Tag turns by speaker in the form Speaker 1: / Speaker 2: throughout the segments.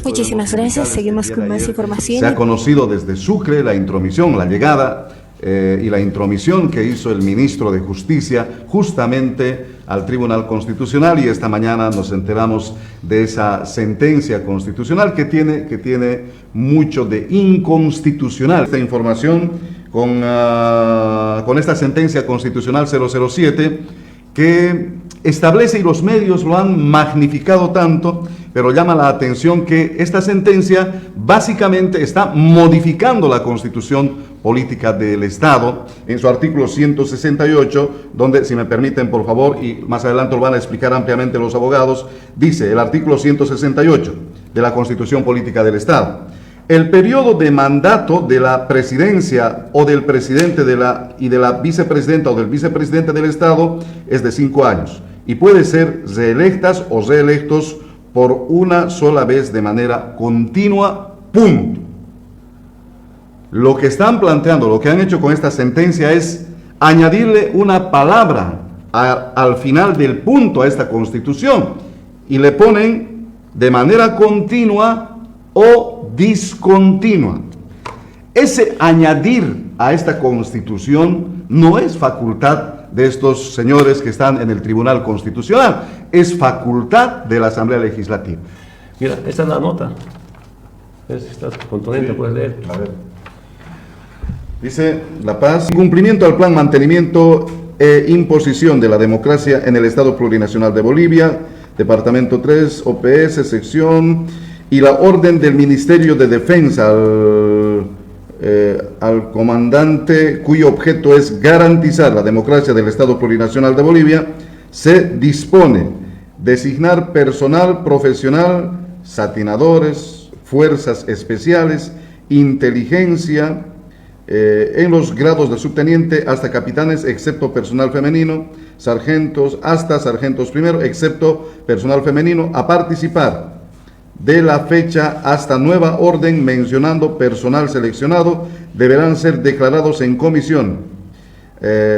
Speaker 1: Muchísimas gracias. Seguimos con más información.
Speaker 2: Se ha conocido desde Sucre la intromisión, la llegada y la intromisión que hizo el ministro de Justicia justamente al Tribunal Constitucional, y esta mañana nos enteramos de esa sentencia constitucional que tiene mucho de inconstitucional. Esta información con esta sentencia constitucional 007 que establece, y los medios lo han magnificado tanto, pero llama la atención que esta sentencia básicamente está modificando la Constitución Política del Estado en su artículo 168, donde, si me permiten por favor, y más adelante lo van a explicar ampliamente los abogados, dice el artículo 168 de la Constitución Política del Estado: el periodo de mandato de la presidencia o del presidente y de la vicepresidenta o del vicepresidente del Estado es de 5 años y puede ser reelectas o reelectos por una sola vez de manera continua, punto. Lo que están planteando, lo que han hecho con esta sentencia es añadirle una palabra al final del punto a esta Constitución y le ponen de manera continua o discontinua. Ese añadir a esta Constitución no es facultad de estos señores que están en el Tribunal Constitucional, es facultad de la Asamblea Legislativa.
Speaker 3: Mira, esta es la nota. Estás contundente, sí, puedes leer.
Speaker 2: A ver. Dice La Paz: cumplimiento al plan mantenimiento e imposición de la democracia en el Estado Plurinacional de Bolivia, Departamento 3, OPS, sección, y la orden del Ministerio de Defensa al comandante, cuyo objeto es garantizar la democracia del Estado Plurinacional de Bolivia, se dispone designar personal profesional, satinadores, fuerzas especiales, inteligencia, en los grados de subteniente hasta capitanes, excepto personal femenino, sargentos hasta sargentos primero, excepto personal femenino, a participar de la fecha hasta nueva orden, mencionando personal seleccionado, deberán ser declarados en comisión,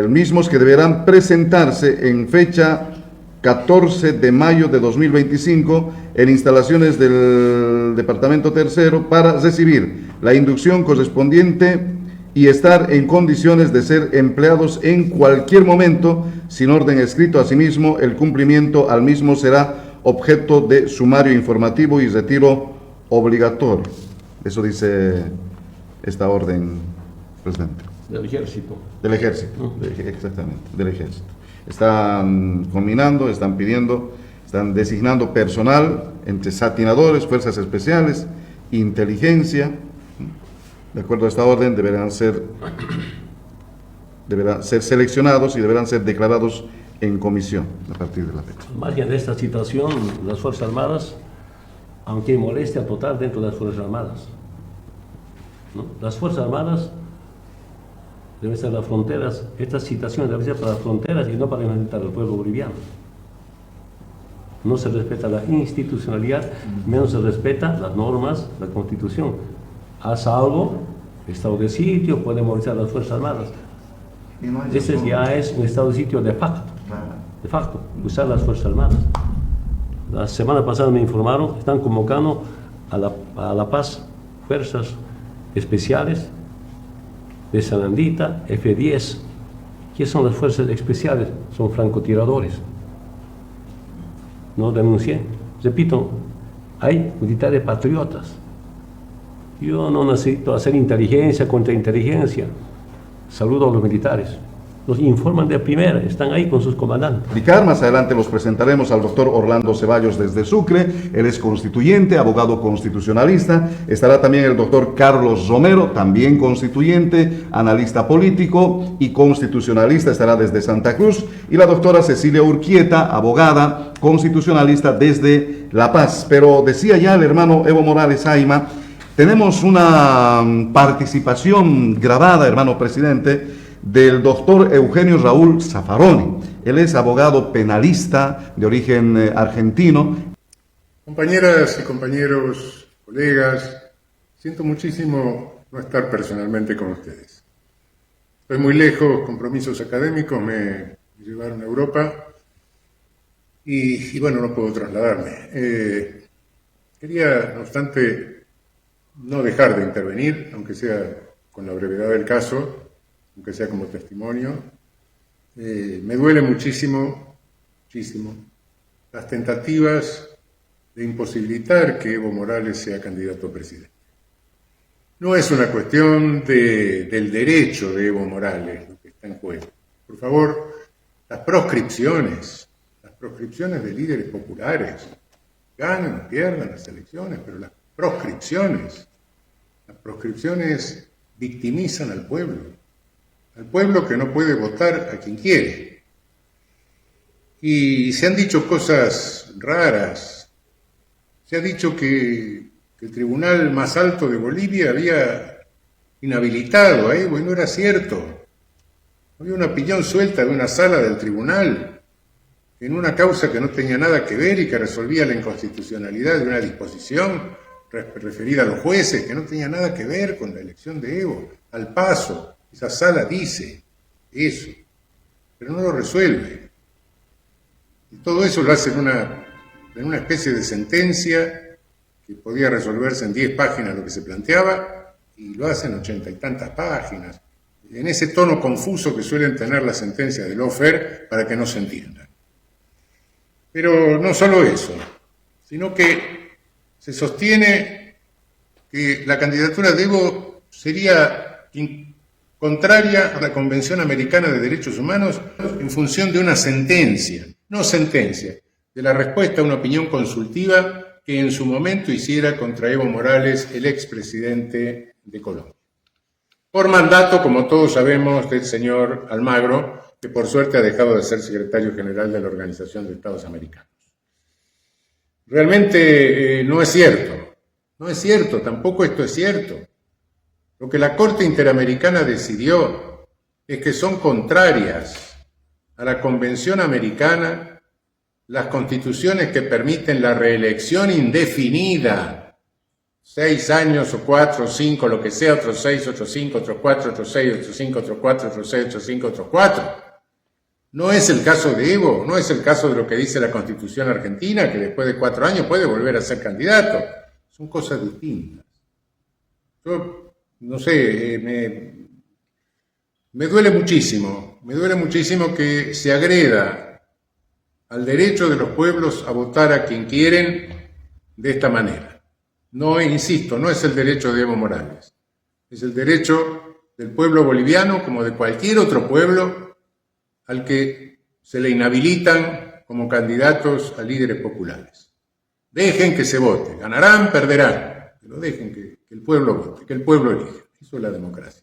Speaker 2: mismos que deberán presentarse en fecha 14 de mayo de 2025 en instalaciones del Departamento Tercero para recibir la inducción correspondiente y estar en condiciones de ser empleados en cualquier momento sin orden escrito. Asimismo, el cumplimiento al mismo será objeto de sumario informativo y retiro obligatorio. Eso dice esta orden, presidente.
Speaker 3: Del ejército.
Speaker 2: Del ejército, exactamente, del ejército. Están combinando, están pidiendo, están designando personal entre satinadores, fuerzas especiales, inteligencia. De acuerdo a esta orden, deberán ser seleccionados y deberán ser declarados en comisión a partir de la fecha.
Speaker 3: Al margen de esta situación, las Fuerzas Armadas, aunque hay molestia total dentro de las Fuerzas Armadas, ¿no? Las Fuerzas Armadas deben ser las fronteras, estas situaciones deben ser para las fronteras y no para enfrentar al pueblo boliviano. No se respeta la institucionalidad, menos se respeta las normas, la Constitución. Haz algo, estado de sitio, puede movilizar las Fuerzas Armadas. Ese ya es un estado de sitio de facto, usar las Fuerzas Armadas. La semana pasada me informaron, están convocando a la paz fuerzas especiales de Sanandita, F-10. ¿Qué son las fuerzas especiales? Son francotiradores. No denuncié. Repito, hay militares patriotas. Yo no necesito hacer inteligencia contra inteligencia. Saludo a los militares. Los informan de primera, están ahí con sus comandantes.
Speaker 2: Más adelante los presentaremos al doctor Orlando Ceballos desde Sucre. Él es constituyente, abogado constitucionalista. Estará también el doctor Carlos Romero, también constituyente, analista político y constitucionalista, estará desde Santa Cruz. Y la doctora Cecilia Urquieta, abogada constitucionalista desde La Paz. Pero decía ya el hermano Evo Morales Ayma, tenemos una participación grabada, hermano presidente, del doctor Eugenio Raúl Zaffaroni. Él es abogado penalista de origen argentino.
Speaker 4: Compañeras y compañeros, colegas, siento muchísimo no estar personalmente con ustedes. Estoy muy lejos, compromisos académicos me llevaron a Europa y bueno, no puedo trasladarme. Quería, no obstante, no dejar de intervenir, aunque sea con la brevedad del caso, aunque sea como testimonio. Me duele muchísimo, muchísimo, las tentativas de imposibilitar que Evo Morales sea candidato a presidente. No es una cuestión del derecho de Evo Morales lo que está en juego. Por favor, las proscripciones de líderes populares, ganan o pierdan las elecciones, pero las proscripciones victimizan al pueblo que no puede votar a quien quiere. Y se han dicho cosas raras. Se ha dicho que el tribunal más alto de Bolivia había inhabilitado a Evo, y no era cierto. Había una opinión suelta de una sala del tribunal en una causa que no tenía nada que ver y que resolvía la inconstitucionalidad de una disposición referida a los jueces, que no tenía nada que ver con la elección de Evo. Al paso, esa sala dice eso, pero no lo resuelve. Y todo eso lo hace en una especie de sentencia que podía resolverse en 10 páginas lo que se planteaba, y lo hace en 80 y tantas páginas, en ese tono confuso que suelen tener las sentencias de lawfare para que no se entiendan. Pero no solo eso, sino que se sostiene que la candidatura de Evo sería contraria a la Convención Americana de Derechos Humanos en función de una sentencia, de la respuesta a una opinión consultiva que en su momento hiciera contra Evo Morales, el expresidente de Colombia. Por mandato, como todos sabemos, del señor Almagro, que por suerte ha dejado de ser secretario general de la Organización de Estados Americanos. Realmente no es cierto, tampoco esto es cierto. Lo que la Corte Interamericana decidió es que son contrarias a la Convención Americana las constituciones que permiten la reelección indefinida, 6 años o 4 o 5, lo que sea, otros 6, otros 5, otros 4, otros 6, otros 5, otros 4, otros 6, otros 5, otros 4. No es el caso de Evo, no es el caso de lo que dice la Constitución argentina, que después de 4 años puede volver a ser candidato. Son cosas distintas. Yo, no sé, me duele muchísimo que se agreda al derecho de los pueblos a votar a quien quieren de esta manera. No, insisto, no es el derecho de Evo Morales, es el derecho del pueblo boliviano, como de cualquier otro pueblo, al que se le inhabilitan como candidatos a líderes populares. Dejen que se vote, ganarán, perderán, pero dejen que el pueblo vote, que el pueblo elija. Eso es la democracia.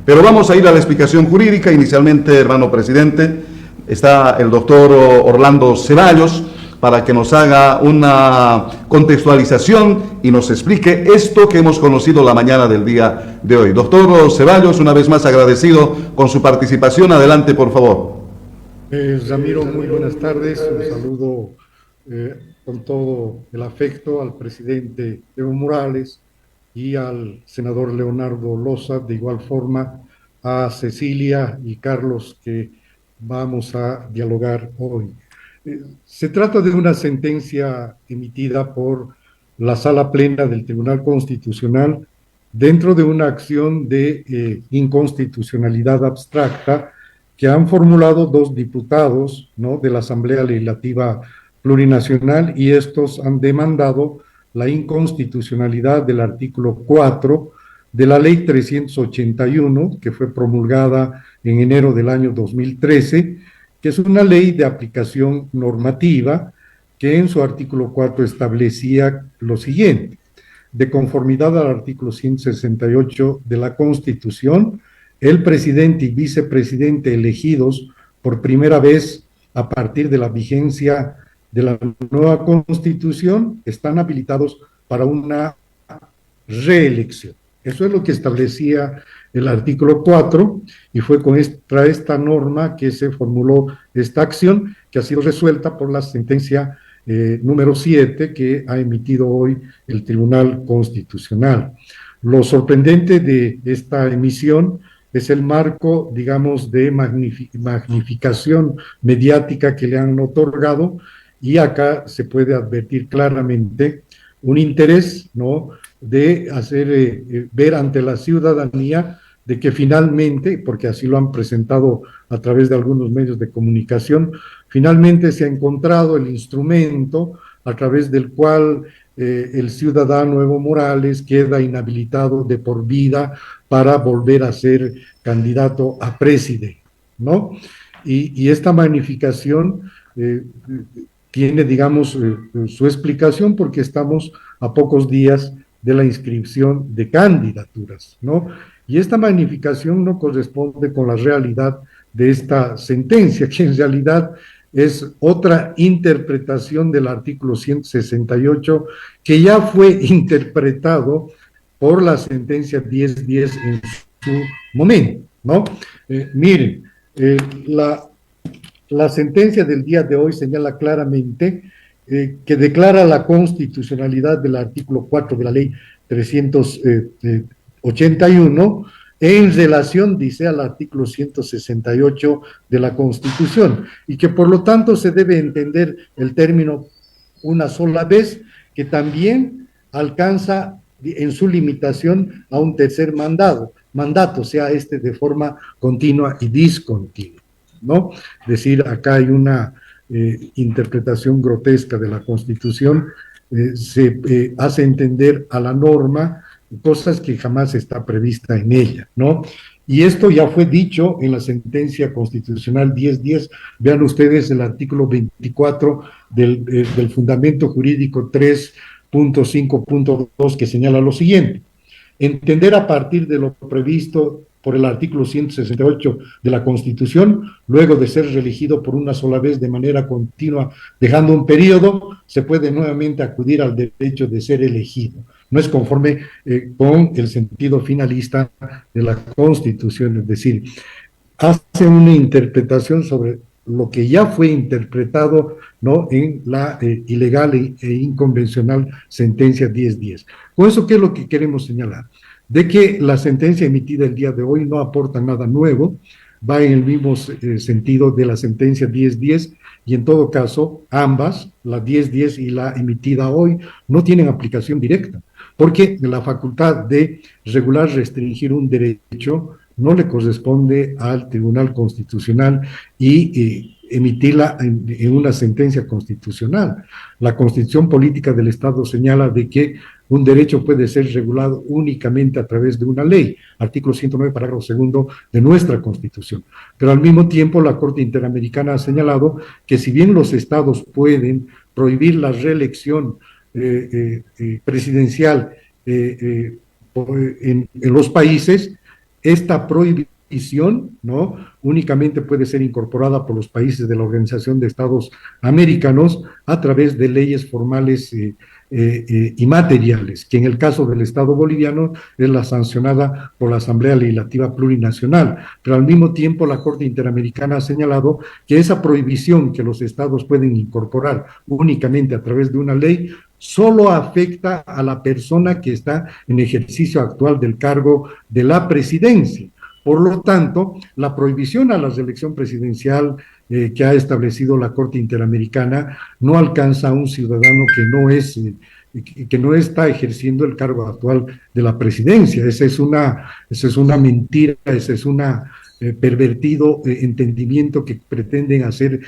Speaker 2: Pero vamos a ir a la explicación jurídica. Inicialmente, hermano presidente, está el doctor Orlando Ceballos para que nos haga una contextualización y nos explique esto que hemos conocido la mañana del día de hoy. Doctor Ceballos, una vez más agradecido con su participación. Adelante, por favor.
Speaker 5: Ramiro, muy buenas tardes. Un saludo con todo el afecto al presidente Evo Morales y al senador Leonardo Loza, de igual forma a Cecilia y Carlos, que vamos a dialogar hoy. Se trata de una sentencia emitida por la Sala Plena del Tribunal Constitucional dentro de una acción de inconstitucionalidad abstracta que han formulado 2 diputados, ¿no?, de la Asamblea Legislativa Plurinacional, y estos han demandado la inconstitucionalidad del artículo 4 de la Ley 381, que fue promulgada en enero del año 2013, que es una ley de aplicación normativa que en su artículo 4 establecía lo siguiente: de conformidad al artículo 168 de la Constitución, el presidente y vicepresidente elegidos por primera vez a partir de la vigencia de la nueva Constitución están habilitados para una reelección. Eso es lo que establecía el artículo 4, y fue con esta norma que se formuló esta acción, que ha sido resuelta por la sentencia número 7 que ha emitido hoy el Tribunal Constitucional. Lo sorprendente de esta emisión es el marco, digamos, de magnificación mediática que le han otorgado, y acá se puede advertir claramente un interés, ¿no?, de hacer ver ante la ciudadanía de que finalmente, porque así lo han presentado a través de algunos medios de comunicación, finalmente se ha encontrado el instrumento a través del cual el ciudadano Evo Morales queda inhabilitado de por vida para volver a ser candidato a presidente, ¿no? Y esta magnificación tiene, digamos, su explicación porque estamos a pocos días de la inscripción de candidaturas, ¿no? Y esta magnificación no corresponde con la realidad de esta sentencia, que en realidad es otra interpretación del artículo 168 que ya fue interpretado por la sentencia 1010 en su momento, ¿no? Miren, la sentencia del día de hoy señala claramente que declara la constitucionalidad del artículo 4 de la ley 381 en relación, dice, al artículo 168 de la Constitución, y que por lo tanto se debe entender el término una sola vez, que también alcanza en su limitación a un tercer mandato, sea este de forma continua y discontinua, ¿no? Es decir, acá hay una interpretación grotesca de la Constitución, se hace entender a la norma cosas que jamás está prevista en ella, ¿no? Y esto ya fue dicho en la sentencia constitucional 1010. Vean ustedes el artículo 24 del fundamento jurídico 3.5.2 que señala lo siguiente: entender a partir de lo previsto por el artículo 168 de la Constitución, luego de ser reelegido por una sola vez de manera continua, dejando un periodo, se puede nuevamente acudir al derecho de ser elegido. No es conforme con el sentido finalista de la Constitución, es decir, hace una interpretación sobre lo que ya fue interpretado, ¿no?, en la ilegal e inconvencional sentencia 1010. Con eso, ¿qué es lo que queremos señalar? De que la sentencia emitida el día de hoy no aporta nada nuevo, va en el mismo sentido de la sentencia 1010, y en todo caso, ambas, la 1010 y la emitida hoy, no tienen aplicación directa, porque la facultad de regular, restringir un derecho no le corresponde al Tribunal Constitucional y emitirla en una sentencia constitucional. La Constitución Política del Estado señala de que un derecho puede ser regulado únicamente a través de una ley, artículo 109, parágrafo segundo de nuestra Constitución. Pero al mismo tiempo la Corte Interamericana ha señalado que si bien los estados pueden prohibir la reelección presidencial en los países, esta prohibición, ¿no?, únicamente puede ser incorporada por los países de la Organización de Estados Americanos a través de leyes formales y materiales, que en el caso del Estado boliviano es la sancionada por la Asamblea Legislativa Plurinacional. Pero al mismo tiempo la Corte Interamericana ha señalado que esa prohibición que los estados pueden incorporar únicamente a través de una ley solo afecta a la persona que está en ejercicio actual del cargo de la presidencia. Por lo tanto, la prohibición a la reelección presidencial que ha establecido la Corte Interamericana no alcanza a un ciudadano que no está ejerciendo el cargo actual de la presidencia. Esa es una mentira, ese es un pervertido entendimiento que pretenden hacer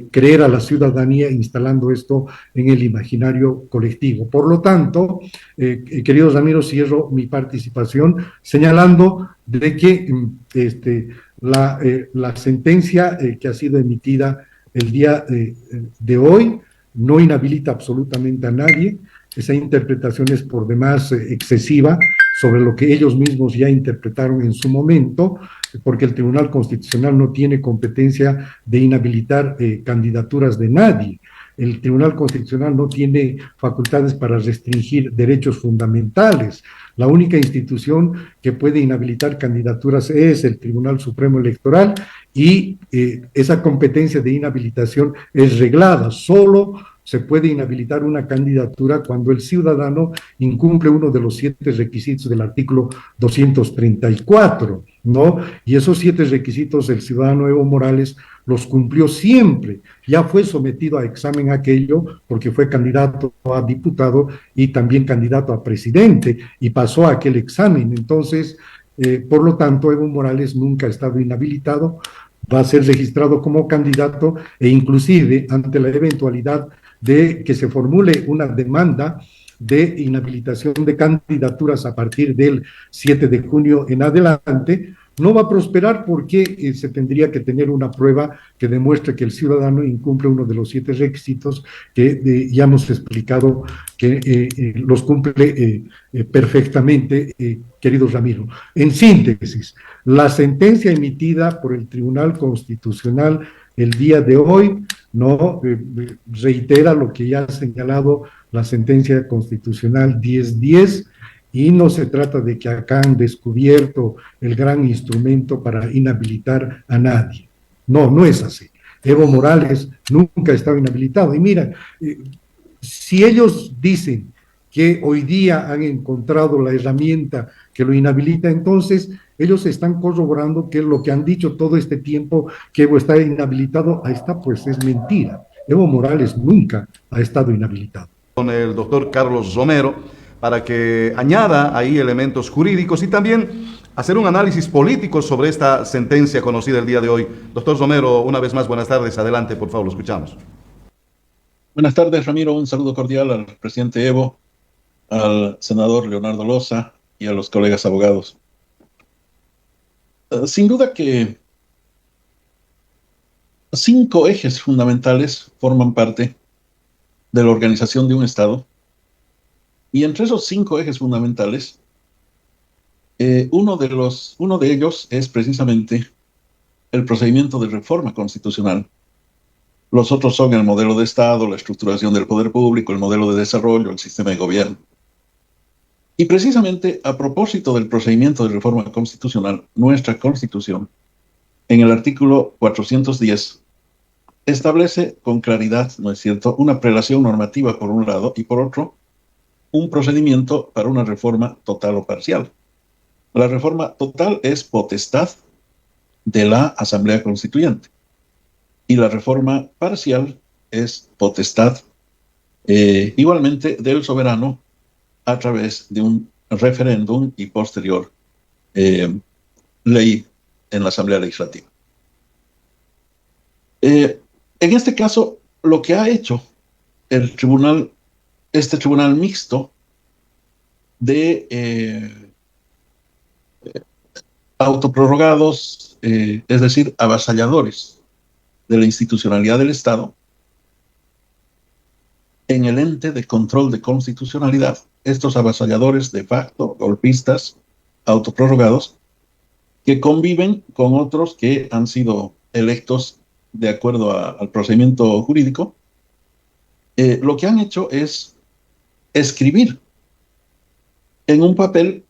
Speaker 5: creer a la ciudadanía instalando esto en el imaginario colectivo. Por lo tanto, queridos amigos, cierro mi participación señalando de que la sentencia que ha sido emitida el día de hoy no inhabilita absolutamente a nadie. Esa interpretación es por demás excesiva sobre lo que ellos mismos ya interpretaron en su momento, porque el Tribunal Constitucional no tiene competencia de inhabilitar candidaturas de nadie. El Tribunal Constitucional no tiene facultades para restringir derechos fundamentales. La única institución que puede inhabilitar candidaturas es el Tribunal Supremo Electoral, y esa competencia de inhabilitación es reglada. Solo se puede inhabilitar una candidatura cuando el ciudadano incumple uno de los 7 requisitos del artículo 234, ¿no? Y esos 7 requisitos el ciudadano Evo Morales los cumplió siempre. Ya fue sometido a examen aquello porque fue candidato a diputado y también candidato a presidente y pasó aquel examen. Entonces, por lo tanto, Evo Morales nunca ha estado inhabilitado, va a ser registrado como candidato e inclusive ante la eventualidad de que se formule una demanda de inhabilitación de candidaturas a partir del 7 de junio en adelante, no va a prosperar porque se tendría que tener una prueba que demuestre que el ciudadano incumple uno de los 7 requisitos que ya hemos explicado que los cumple perfectamente, querido Ramiro. En síntesis, la sentencia emitida por el Tribunal Constitucional el día de hoy no reitera lo que ya ha señalado la sentencia constitucional 1010 y no se trata de que acá han descubierto el gran instrumento para inhabilitar a nadie. No, no es así. Evo Morales nunca ha estado inhabilitado. Y mira, si ellos dicen que hoy día han encontrado la herramienta que lo inhabilita, entonces ellos están corroborando que lo que han dicho todo este tiempo, que Evo está inhabilitado, ahí está, pues es mentira. Evo Morales nunca ha estado inhabilitado.
Speaker 2: Con el doctor Carlos Romero para que añada ahí elementos jurídicos y también hacer un análisis político sobre esta sentencia conocida el día de hoy. Doctor Romero, una vez más, buenas tardes. Adelante, por favor, lo escuchamos.
Speaker 6: Buenas tardes, Ramiro. Un saludo cordial al presidente Evo, al senador Leonardo Loza y a los colegas abogados. Sin duda que 5 ejes fundamentales forman parte de la organización de un Estado, y entre esos 5 ejes fundamentales, uno de ellos es precisamente el procedimiento de reforma constitucional. Los otros son el modelo de Estado, la estructuración del poder público, el modelo de desarrollo, el sistema de gobierno. Y precisamente a propósito del procedimiento de reforma constitucional, nuestra Constitución, en el artículo 410, establece con claridad, ¿no es cierto?, una prelación normativa por un lado y por otro, un procedimiento para una reforma total o parcial. La reforma total es potestad de la Asamblea Constituyente y la reforma parcial es potestad igualmente del soberano a través de un referéndum y posterior ley en la Asamblea Legislativa. En este caso, lo que ha hecho este tribunal mixto de autoprorrogados, es decir, avasalladores de la institucionalidad del Estado, en el ente de control de constitucionalidad, estos avasalladores de facto, golpistas, autoprorrogados, que conviven con otros que han sido electos de acuerdo al procedimiento jurídico, lo que han hecho es escribir en un papel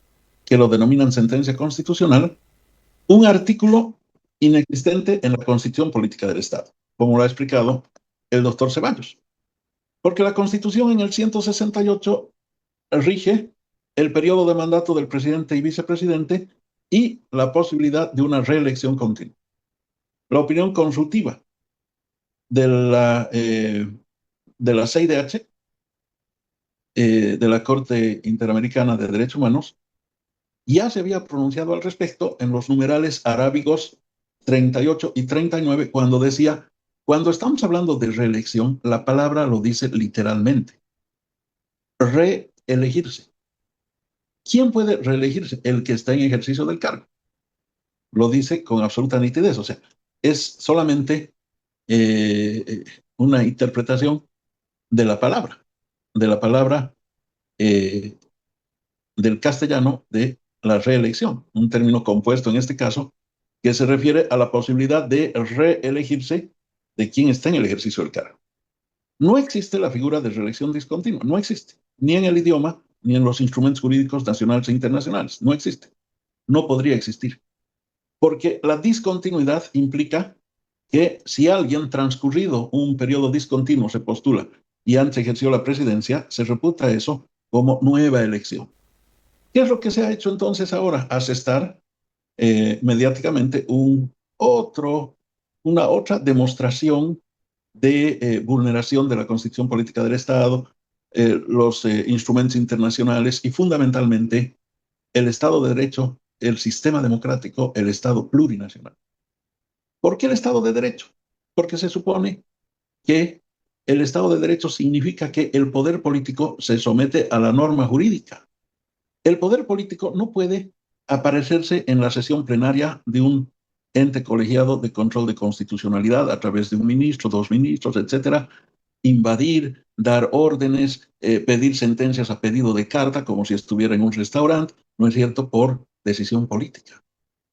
Speaker 6: que lo denominan sentencia constitucional, un artículo inexistente en la Constitución Política del Estado, como lo ha explicado el doctor Ceballos. Porque la Constitución en el 168 rige el periodo de mandato del presidente y vicepresidente y la posibilidad de una reelección continua. La opinión consultiva de la CIDH, de la Corte Interamericana de Derechos Humanos, ya se había pronunciado al respecto en los numerales arábigos 38 y 39, cuando decía, cuando estamos hablando de reelección, la palabra lo dice literalmente, reelegirse. ¿Quién puede reelegirse? El que está en ejercicio del cargo. Lo dice con absoluta nitidez, o sea, es solamente una interpretación de la palabra del castellano de la reelección, un término compuesto en este caso que se refiere a la posibilidad de reelegirse de quien está en el ejercicio del cargo. No existe la figura de reelección discontinua, no existe, ni en el idioma, ni en los instrumentos jurídicos nacionales e internacionales, no existe, no podría existir, porque la discontinuidad implica que si alguien transcurrido un periodo discontinuo se postula y antes ejerció la presidencia, se reputa eso como nueva elección. ¿Qué es lo que se ha hecho entonces ahora? Asestar mediáticamente una otra demostración de vulneración de la Constitución Política del Estado, los instrumentos internacionales y fundamentalmente el Estado de Derecho, el sistema democrático, el Estado plurinacional. ¿Por qué el Estado de Derecho? Porque se supone que el Estado de Derecho significa que el poder político se somete a la norma jurídica. El poder político no puede aparecerse en la sesión plenaria de un ente colegiado de control de constitucionalidad a través de un ministro, dos ministros, etcétera, invadir, dar órdenes, pedir sentencias a pedido de carta, como si estuviera en un restaurante, ¿no es cierto?, por decisión política.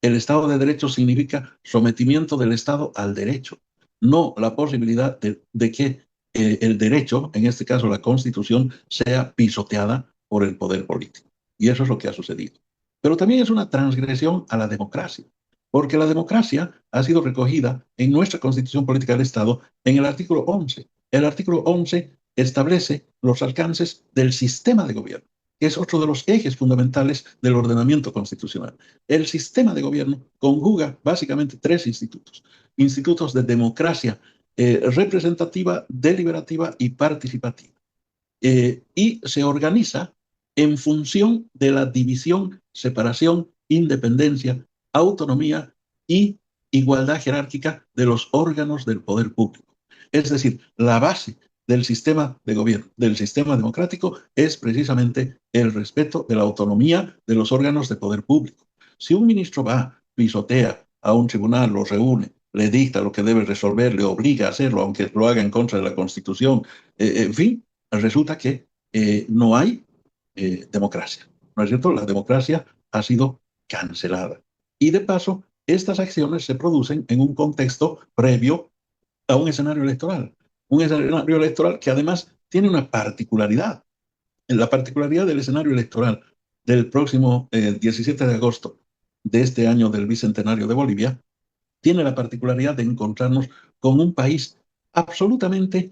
Speaker 6: El Estado de Derecho significa sometimiento del Estado al derecho, no la posibilidad de que el derecho, en este caso la Constitución, sea pisoteada por el poder político. Y eso es lo que ha sucedido. Pero también es una transgresión a la democracia, porque la democracia ha sido recogida en nuestra Constitución Política del Estado en el artículo 11. El artículo 11 establece los alcances del sistema de gobierno, que es otro de los ejes fundamentales del ordenamiento constitucional. El sistema de gobierno conjuga básicamente tres institutos. Institutos de democracia representativa, deliberativa y participativa. Y se organiza en función de la división, separación, independencia, autonomía y igualdad jerárquica de los órganos del poder público. Es decir, la base del sistema de gobierno, del sistema democrático, es precisamente el respeto de la autonomía de los órganos de poder público. Si un ministro va, pisotea a un tribunal, lo reúne, le dicta lo que debe resolver, le obliga a hacerlo, aunque lo haga en contra de la Constitución, en fin, resulta que no hay democracia, ¿no es cierto? La democracia ha sido cancelada. Y de paso, estas acciones se producen en un contexto previo a un escenario electoral que además tiene una particularidad. La particularidad del escenario electoral del próximo 17 de agosto de este año del Bicentenario de Bolivia tiene la particularidad de encontrarnos con un país absolutamente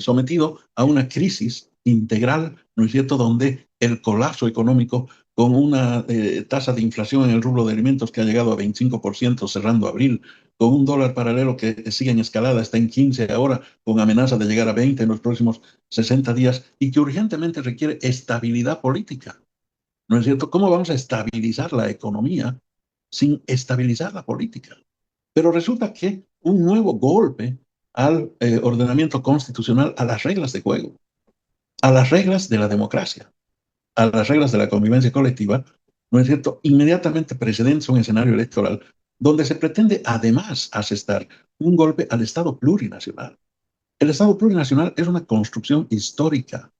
Speaker 6: sometido a una crisis integral, ¿no es cierto?, donde el colapso económico con una tasa de inflación en el rubro de alimentos que ha llegado a 25% cerrando abril, con un dólar paralelo que sigue en escalada, está en 15 ahora, con amenaza de llegar a 20 en los próximos 60 días, y que urgentemente requiere estabilidad política. ¿No es cierto? ¿Cómo vamos a estabilizar la economía sin estabilizar la política? Pero resulta que un nuevo golpe al ordenamiento constitucional, a las reglas de juego, a las reglas de la democracia, a las reglas de la convivencia colectiva, ¿no es cierto?, inmediatamente precedentes a un escenario electoral donde se pretende además asestar un golpe al Estado plurinacional. El Estado plurinacional es una construcción histórica,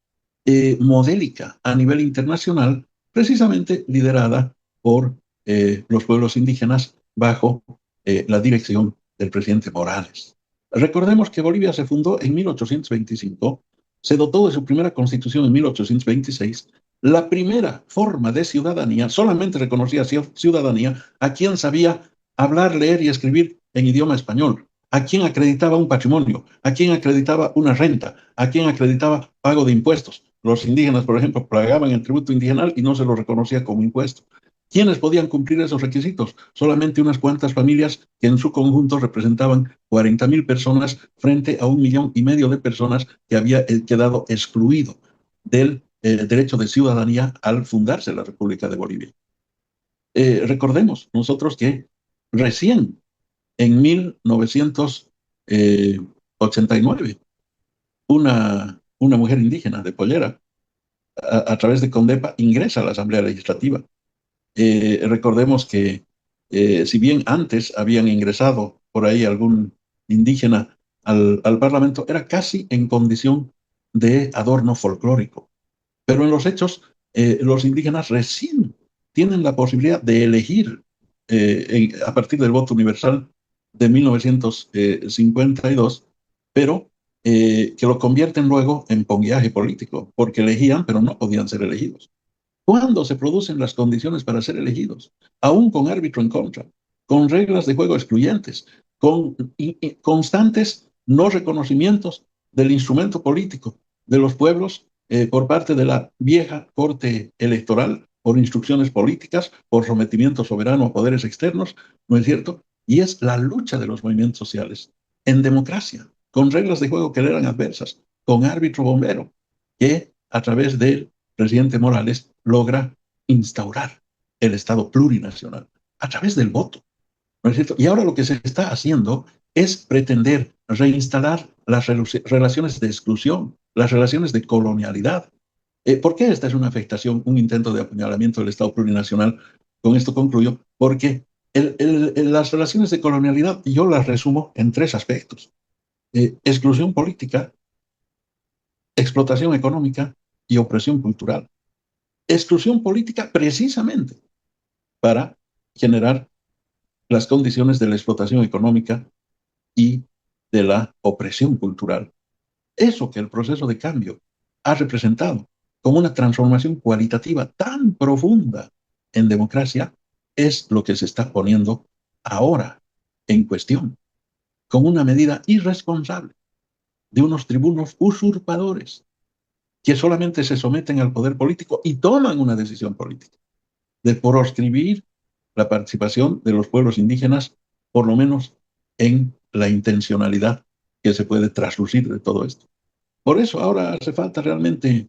Speaker 6: modélica a nivel internacional, precisamente liderada por los pueblos indígenas bajo la dirección del presidente Morales. Recordemos que Bolivia se fundó en 1825, se dotó de su primera constitución en 1826. La primera forma de ciudadanía solamente reconocía ciudadanía a quien sabía hablar, leer y escribir en idioma español, a quien acreditaba un patrimonio, a quien acreditaba una renta, a quien acreditaba pago de impuestos. Los indígenas, por ejemplo, pagaban el tributo indigenal y no se lo reconocía como impuesto. ¿Quiénes podían cumplir esos requisitos? Solamente unas cuantas familias que en su conjunto representaban 40.000 personas frente a 1,5 millones de personas que había quedado excluido del derecho de ciudadanía al fundarse la República de Bolivia. Recordemos nosotros que recién en 1989 una mujer indígena de Pollera, a través de Condepa, ingresa a la Asamblea Legislativa. Recordemos que si bien antes habían ingresado por ahí algún indígena al Parlamento, era casi en condición de adorno folclórico. Pero en los hechos, los indígenas recién tienen la posibilidad de elegir a partir del voto universal de 1952, pero que lo convierten luego en pongueaje político, porque elegían, pero no podían ser elegidos. ¿Cuándo se producen las condiciones para ser elegidos? Aún con árbitro en contra, con reglas de juego excluyentes, con constantes no reconocimientos del instrumento político de los pueblos por parte de la vieja corte electoral, por instrucciones políticas, por sometimiento soberano a poderes externos, ¿no es cierto? Y es la lucha de los movimientos sociales en democracia, con reglas de juego que le eran adversas, con árbitro bombero, que a través del presidente Morales logra instaurar el Estado plurinacional a través del voto, ¿no es cierto? Y ahora lo que se está haciendo es pretender reinstalar las relaciones de exclusión, las relaciones de colonialidad. ¿Por qué esta es una afectación, un intento de apuñalamiento del Estado plurinacional? Con esto concluyo, porque las relaciones de colonialidad yo las resumo en tres aspectos: exclusión política, explotación económica y opresión cultural. Exclusión política precisamente para generar las condiciones de la explotación económica y de la opresión cultural. Eso que el proceso de cambio ha representado como una transformación cualitativa tan profunda en democracia es lo que se está poniendo ahora en cuestión, con una medida irresponsable de unos tribunos usurpadores que solamente se someten al poder político y toman una decisión política de proscribir la participación de los pueblos indígenas, por lo menos en la intencionalidad que se puede traslucir de todo esto. Por eso ahora hace falta realmente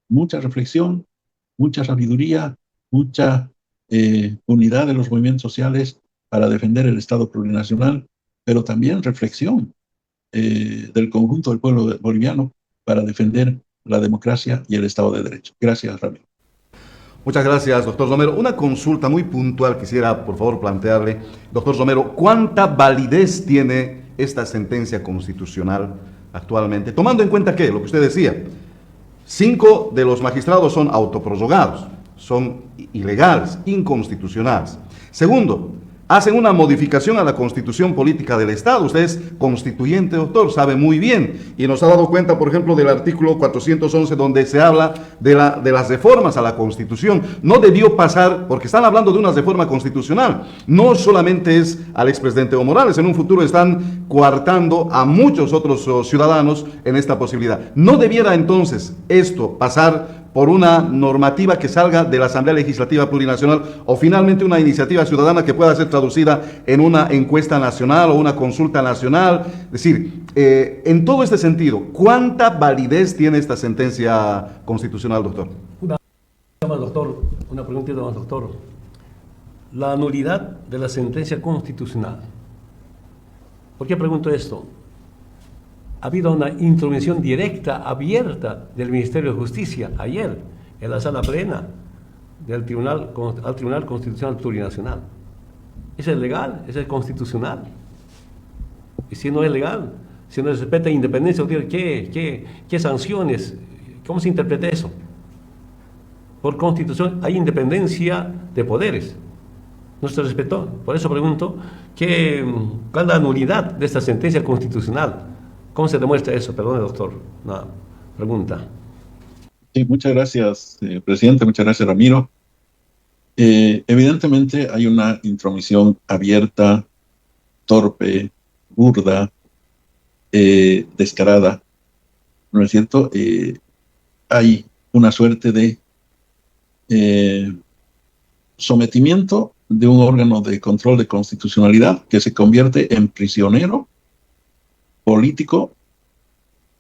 Speaker 6: mucha reflexión, mucha sabiduría, mucha unidad de los movimientos sociales para defender el Estado plurinacional, pero también reflexión del conjunto del pueblo boliviano para defender la democracia y el Estado de Derecho. Gracias, Ramiro.
Speaker 2: Muchas gracias, doctor Romero. Una consulta muy puntual quisiera, por favor, plantearle. Doctor Romero, ¿cuánta validez tiene esta sentencia constitucional actualmente? Tomando en cuenta que, lo que usted decía, 5 de los magistrados son autoprorrogados, son ilegales, inconstitucionales. Segundo, hacen una modificación a la constitución política del Estado. Usted es constituyente, doctor, sabe muy bien, y nos ha dado cuenta, por ejemplo, del artículo 411, donde se habla de las reformas a la Constitución. No debió pasar, porque están hablando de una reforma constitucional, no solamente es al expresidente Evo Morales, en un futuro están coartando a muchos otros ciudadanos en esta posibilidad. ¿No debiera entonces esto pasar por una normativa que salga de la Asamblea Legislativa Plurinacional o finalmente una iniciativa ciudadana que pueda ser traducida en una encuesta nacional o una consulta nacional? Es decir, en todo este sentido, ¿cuánta validez tiene esta sentencia constitucional, doctor?
Speaker 3: Una preguntita más, doctor. La nulidad de la sentencia constitucional. ¿Por qué pregunto esto? Ha habido una intromisión directa, abierta del Ministerio de Justicia ayer en la sala plena del Tribunal Constitucional Plurinacional. ¿Eso es legal? ¿Eso es constitucional? Y si no es legal, si no respeta la independencia, ¿qué sanciones? ¿Cómo se interpreta eso? Por Constitución hay independencia de poderes. No se respetó. Por eso pregunto, ¿cuál es la nulidad de esta sentencia constitucional? ¿Cómo se demuestra eso? Perdone, doctor. Una pregunta.
Speaker 6: Sí, muchas gracias, presidente. Muchas gracias, Ramiro. Evidentemente hay una intromisión abierta, torpe, burda, descarada, ¿no es cierto? Hay una suerte de sometimiento de un órgano de control de constitucionalidad que se convierte en prisionero político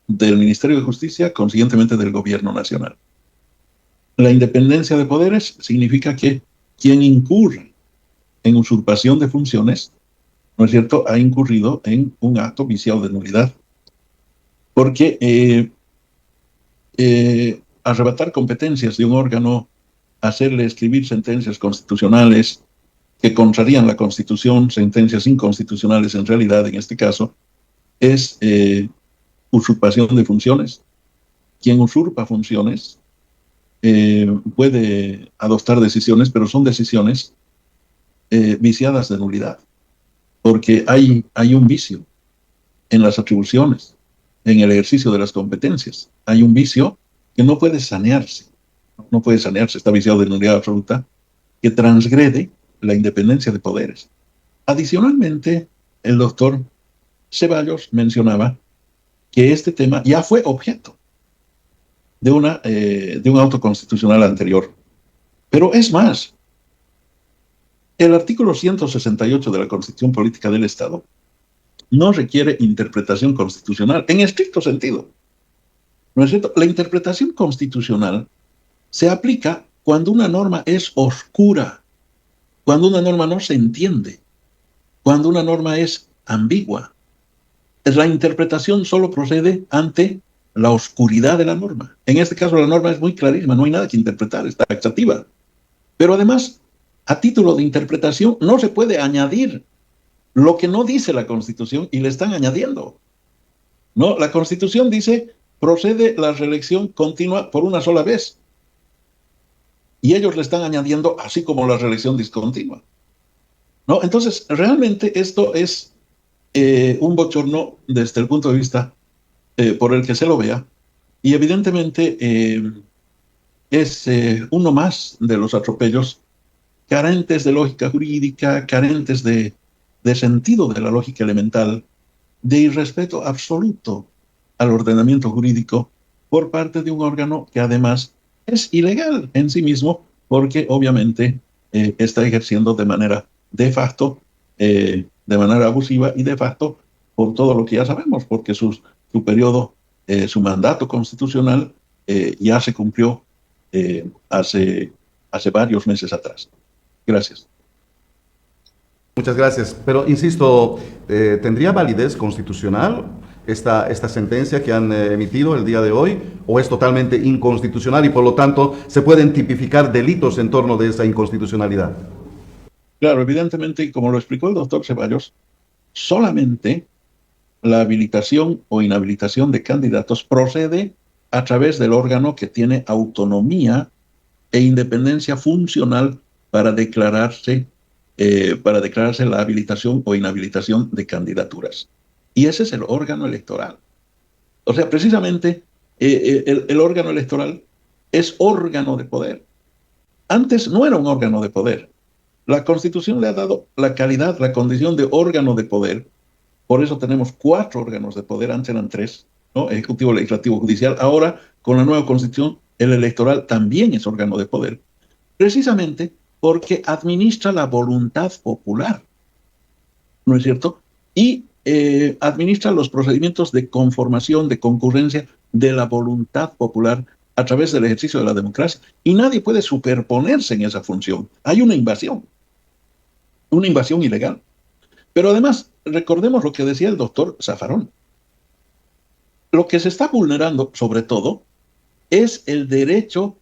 Speaker 6: del Ministerio de Justicia, consiguientemente del Gobierno Nacional. La independencia de poderes significa que quien incurre en usurpación de funciones, ¿no es cierto?, ha incurrido en un acto viciado de nulidad. Porque arrebatar competencias de un órgano, hacerle escribir sentencias constitucionales que contrarían la Constitución, sentencias inconstitucionales en realidad en este caso, es usurpación de funciones. Quien usurpa funciones puede adoptar decisiones, pero son decisiones viciadas de nulidad, porque hay un vicio en las atribuciones, en el ejercicio de las competencias. Hay un vicio que no puede sanearse, está viciado de nulidad absoluta, que transgrede la independencia de poderes. Adicionalmente, el doctor Ceballos mencionaba que este tema ya fue objeto de un auto constitucional anterior, Pero es más, el artículo 168 de la Constitución Política del Estado no requiere interpretación constitucional en estricto sentido. ¿No es cierto? La interpretación constitucional se aplica cuando una norma es oscura, cuando una norma no se entiende, cuando una norma es ambigua. La interpretación solo procede ante la oscuridad de la norma. En este caso la norma es muy clarísima, no hay nada que interpretar, está taxativa. Pero además, a título de interpretación, no se puede añadir lo que no dice la Constitución y le están añadiendo. No, la Constitución dice, procede la reelección continua por una sola vez. Y ellos le están añadiendo, así como la reelección discontinua. ¿No? Entonces, realmente esto es un bochorno desde el punto de vista por el que se lo vea. Y evidentemente es uno más de los atropellos carentes de lógica jurídica, carentes de sentido de la lógica elemental, de irrespeto absoluto al ordenamiento jurídico por parte de un órgano que además es ilegal en sí mismo, porque obviamente está ejerciendo de manera de facto, de manera abusiva y de facto por todo lo que ya sabemos, porque su periodo, su mandato constitucional ya se cumplió hace varios meses atrás. Gracias.
Speaker 2: Muchas gracias. Pero, insisto, ¿tendría validez constitucional esta sentencia que han emitido el día de hoy? ¿O es totalmente inconstitucional y, por lo tanto, se pueden tipificar delitos en torno de esa inconstitucionalidad?
Speaker 6: Claro, evidentemente, como lo explicó el doctor Ceballos, solamente la habilitación o inhabilitación de candidatos procede a través del órgano que tiene autonomía e independencia funcional para declararse la habilitación o inhabilitación de candidaturas. Y ese es el órgano electoral. O sea, precisamente el órgano electoral es órgano de poder. Antes no era un órgano de poder. La Constitución le ha dado la calidad, la condición de órgano de poder. Por eso tenemos 4 órganos de poder, antes eran 3, ¿no? Ejecutivo, legislativo, judicial. Ahora, con la nueva Constitución, el electoral también es órgano de poder. Precisamente porque administra la voluntad popular, ¿no es cierto? Y administra los procedimientos de conformación, de concurrencia de la voluntad popular a través del ejercicio de la democracia. Y nadie puede superponerse en esa función. Hay una invasión ilegal. Pero además, recordemos lo que decía el doctor Zaffarón. Lo que se está vulnerando, sobre todo, es el derecho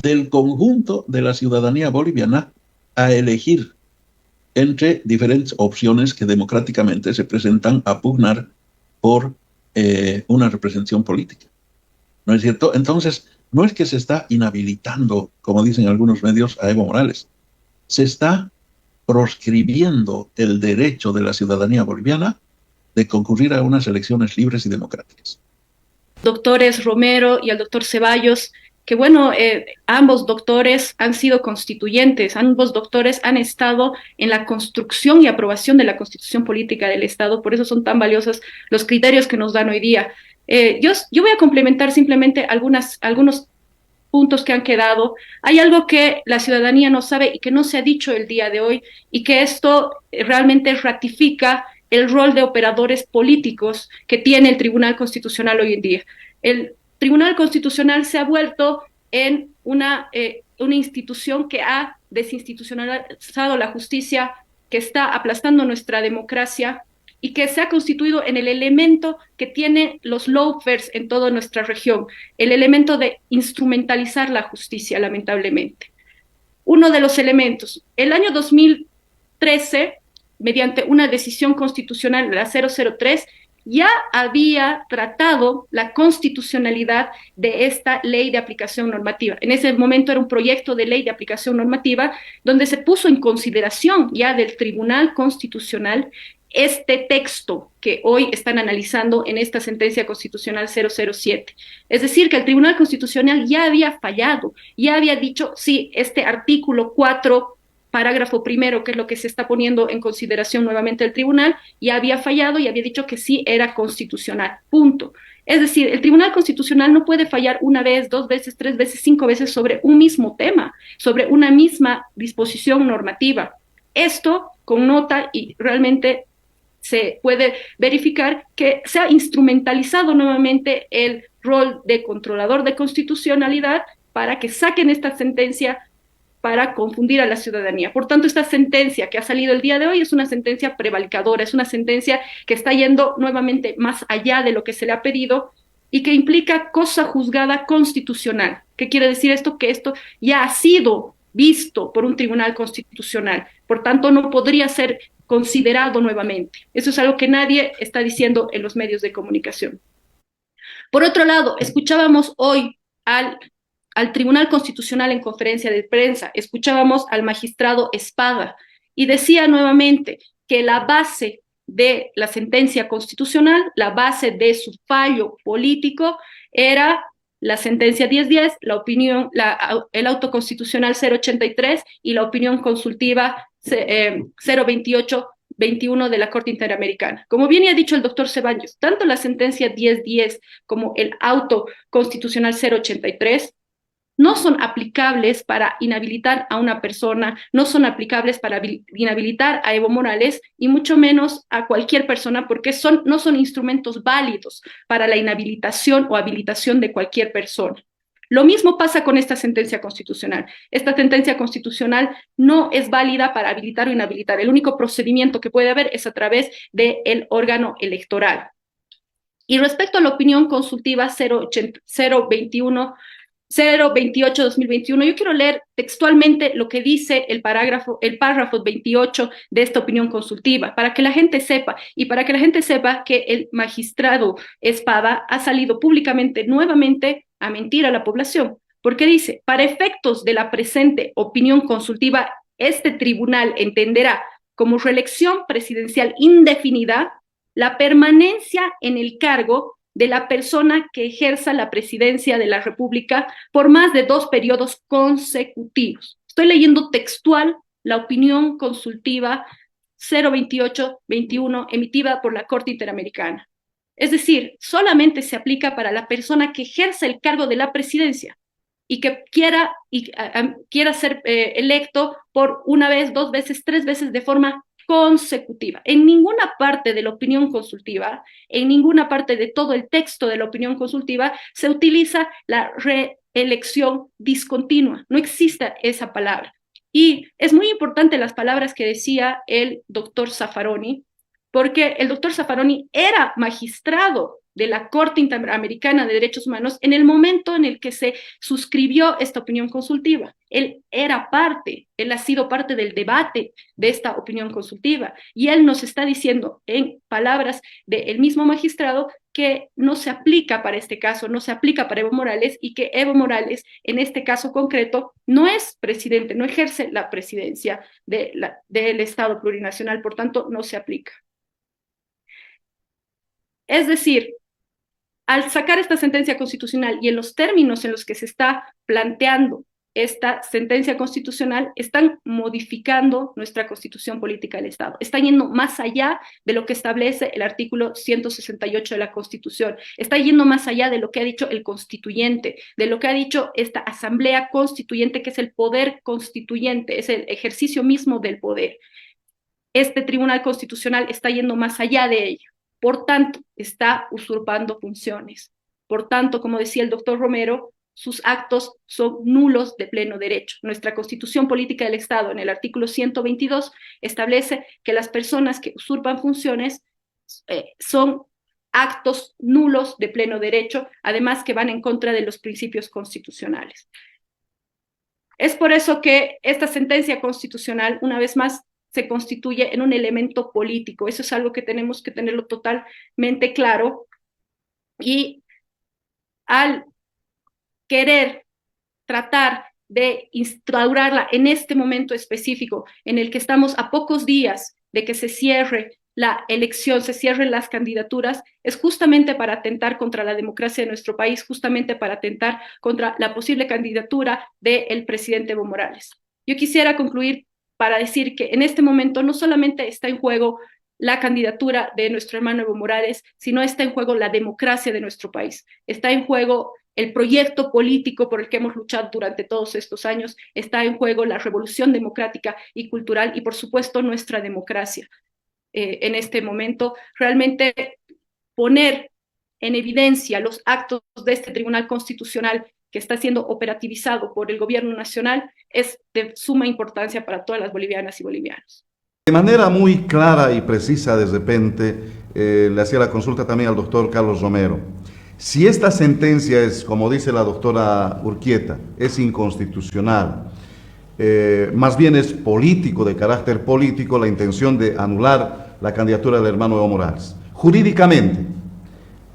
Speaker 6: del conjunto de la ciudadanía boliviana a elegir entre diferentes opciones que democráticamente se presentan a pugnar por una representación política. ¿No es cierto? Entonces, no es que se está inhabilitando, como dicen algunos medios, a Evo Morales. Se está proscribiendo el derecho de la ciudadanía boliviana de concurrir a unas elecciones libres y democráticas.
Speaker 7: Doctores Romero y al doctor Ceballos, que bueno, ambos doctores han sido constituyentes, ambos doctores han estado en la construcción y aprobación de la Constitución Política del Estado, por eso son tan valiosos los criterios que nos dan hoy día. Yo voy a complementar simplemente algunos puntos que han quedado. Hay algo que la ciudadanía no sabe y que no se ha dicho el día de hoy, y que esto realmente ratifica el rol de operadores políticos que tiene el Tribunal Constitucional hoy en día. El Tribunal Constitucional se ha vuelto en una institución que ha desinstitucionalizado la justicia, que está aplastando nuestra democracia y que se ha constituido en el elemento que tiene los lawfare en toda nuestra región, el elemento de instrumentalizar la justicia, lamentablemente. Uno de los elementos, el año 2013, mediante una decisión constitucional, la 003, ya había tratado la constitucionalidad de esta ley de aplicación normativa. En ese momento era un proyecto de ley de aplicación normativa donde se puso en consideración ya del Tribunal Constitucional este texto que hoy están analizando en esta sentencia constitucional 007. Es decir, que el Tribunal Constitucional ya había fallado, ya había dicho, sí, este artículo 4 parágrafo primero, que es lo que se está poniendo en consideración nuevamente el tribunal, ya había fallado y había dicho que sí era constitucional, punto. Es decir, el Tribunal Constitucional no puede fallar una vez, dos veces, tres veces, cinco veces sobre un mismo tema, sobre una misma disposición normativa. Esto connota y realmente se puede verificar que se ha instrumentalizado nuevamente el rol de controlador de constitucionalidad para que saquen esta sentencia para confundir a la ciudadanía. Por tanto, esta sentencia que ha salido el día de hoy es una sentencia prevaricadora, es una sentencia que está yendo nuevamente más allá de lo que se le ha pedido y que implica cosa juzgada constitucional. ¿Qué quiere decir esto? Que esto ya ha sido visto por un tribunal constitucional, por tanto no podría ser considerado nuevamente. Eso es algo que nadie está diciendo en los medios de comunicación. Por otro lado, escuchábamos hoy al Tribunal Constitucional en conferencia de prensa, escuchábamos al magistrado Espada y decía nuevamente que la base de la sentencia constitucional, la base de su fallo político era la sentencia 1010, la opinión, el auto constitucional 083 y la opinión consultiva 028-21 de la Corte Interamericana. Como bien ha dicho el doctor Ceballos, tanto la sentencia 1010 como el auto constitucional 083 no son aplicables para inhabilitar a una persona, no son aplicables para inhabilitar a Evo Morales y mucho menos a cualquier persona porque no son instrumentos válidos para la inhabilitación o habilitación de cualquier persona. Lo mismo pasa con esta sentencia constitucional. Esta sentencia constitucional no es válida para habilitar o inhabilitar. El único procedimiento que puede haber es a través del órgano electoral. Y respecto a la opinión consultiva 028-2021, yo quiero leer textualmente lo que dice el párrafo 28 de esta opinión consultiva, para que la gente sepa, y para que la gente sepa que el magistrado Espada ha salido públicamente nuevamente a mentir a la población, porque dice, para efectos de la presente opinión consultiva, este tribunal entenderá como reelección presidencial indefinida la permanencia en el cargo de la persona que ejerza la presidencia de la República por más de 2 periodos consecutivos. Estoy leyendo textual la opinión consultiva 028-21 emitida por la Corte Interamericana. Es decir, solamente se aplica para la persona que ejerza el cargo de la presidencia y que quiera ser electo por una vez, 2 veces, 3 veces de forma consecutiva. En ninguna parte de la opinión consultiva, en ninguna parte de todo el texto de la opinión consultiva se utiliza la reelección discontinua. No existe esa palabra. Y es muy importante las palabras que decía el doctor Zaffaroni, porque el doctor Zaffaroni era magistrado de la Corte Interamericana de Derechos Humanos en el momento en el que se suscribió esta opinión consultiva. Él ha sido parte del debate de esta opinión consultiva y él nos está diciendo en palabras del mismo magistrado que no se aplica para este caso, no se aplica para Evo Morales y que Evo Morales en este caso concreto no es presidente, no ejerce la presidencia del Estado plurinacional, por tanto no se aplica. Es decir, al sacar esta sentencia constitucional y en los términos en los que se está planteando esta sentencia constitucional, están modificando nuestra constitución política del Estado. Están yendo más allá de lo que establece el artículo 168 de la Constitución. Está yendo más allá de lo que ha dicho el constituyente, de lo que ha dicho esta asamblea constituyente, que es el poder constituyente, es el ejercicio mismo del poder. Este Tribunal Constitucional está yendo más allá de ello. Por tanto, está usurpando funciones. Por tanto, como decía el doctor Romero, sus actos son nulos de pleno derecho. Nuestra Constitución Política del Estado, en el artículo 122, establece que las personas que usurpan funciones son actos nulos de pleno derecho, además que van en contra de los principios constitucionales. Es por eso que esta sentencia constitucional, una vez más, se constituye en un elemento político. Eso es algo que tenemos que tenerlo totalmente claro. Y al querer tratar de instaurarla en este momento específico, en el que estamos a pocos días de que se cierre la elección, se cierren las candidaturas, es justamente para atentar contra la democracia de nuestro país, justamente para atentar contra la posible candidatura del presidente Evo Morales. Yo quisiera concluir para decir que en este momento no solamente está en juego la candidatura de nuestro hermano Evo Morales, sino está en juego la democracia de nuestro país, está en juego el proyecto político por el que hemos luchado durante todos estos años, está en juego la revolución democrática y cultural y, por supuesto, nuestra democracia. En este momento, realmente poner en evidencia los actos de este Tribunal Constitucional que está siendo operativizado por el gobierno nacional es de suma importancia para todas las bolivianas y bolivianos.
Speaker 2: De manera muy clara y precisa, de repente, le hacía la consulta también al doctor Carlos Romero. Si esta sentencia es, como dice la doctora Urquieta, es inconstitucional, más bien es político, de carácter político, la intención de anular la candidatura del hermano Evo Morales. Jurídicamente,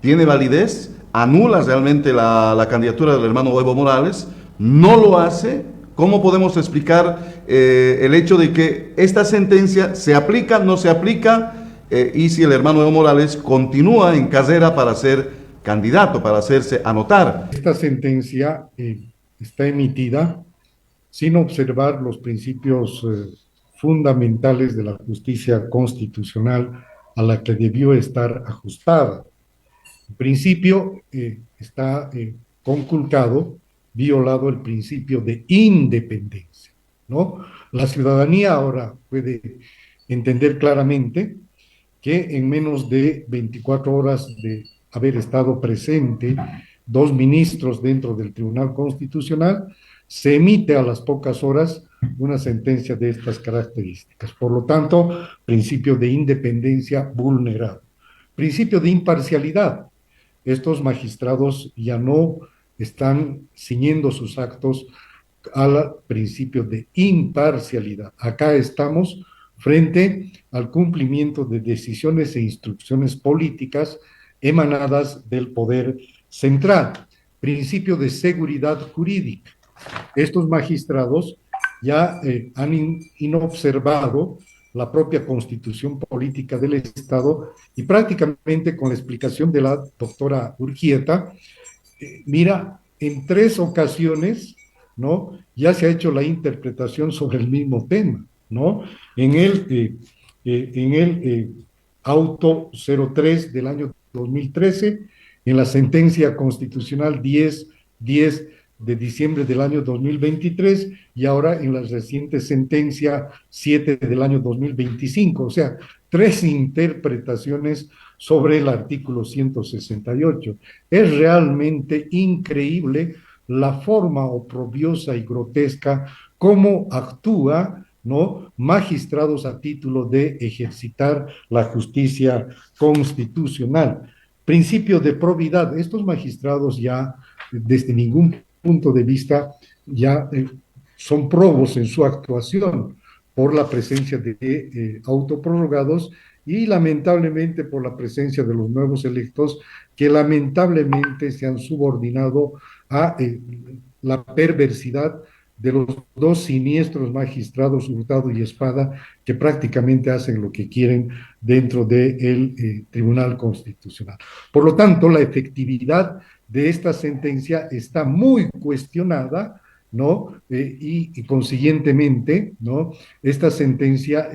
Speaker 2: ¿tiene validez? ¿Anula realmente la candidatura del hermano Evo Morales? ¿No lo hace? ¿Cómo podemos explicar el hecho de que esta sentencia se aplica, no se aplica, y si el hermano Evo Morales continúa en carrera para ser candidato, para hacerse anotar?
Speaker 5: Esta sentencia está emitida sin observar los principios fundamentales de la justicia constitucional a la que debió estar ajustada. En principio, está conculcado, violado el principio de independencia, ¿no? La ciudadanía ahora puede entender claramente que en menos de 24 horas de haber estado presente 2 ministros dentro del Tribunal Constitucional, se emite a las pocas horas una sentencia de estas características. Por lo tanto, principio de independencia vulnerado. Principio de imparcialidad. Estos magistrados ya no están ciñendo sus actos al principio de imparcialidad. Acá estamos frente al cumplimiento de decisiones e instrucciones políticas emanadas del poder central. Principio de seguridad jurídica. Estos magistrados ya han inobservado la propia constitución política del Estado y prácticamente con la explicación de la doctora Urquieta, mira, en 3 ocasiones, ¿no? Ya se ha hecho la interpretación sobre el mismo tema, ¿no? En el auto 03 del año 2013, en la sentencia constitucional 10 de diciembre del año 2023 y ahora en la reciente sentencia 7 del año 2025, o sea, 3 interpretaciones sobre el artículo 168. Es realmente increíble la forma oprobiosa y grotesca cómo actúa, ¿no?, magistrados a título de ejercitar la justicia constitucional. Principio de probidad. Estos magistrados ya, desde ningún punto de vista, ya son probos en su actuación por la presencia de autoprorrogados y lamentablemente por la presencia de los nuevos electos que lamentablemente se han subordinado a la perversidad de los 2 siniestros magistrados Hurtado y Espada, que prácticamente hacen lo que quieren dentro del Tribunal Constitucional. Por lo tanto, la efectividad de esta sentencia está muy cuestionada, ¿no? Y consiguientemente, ¿no?, esta sentencia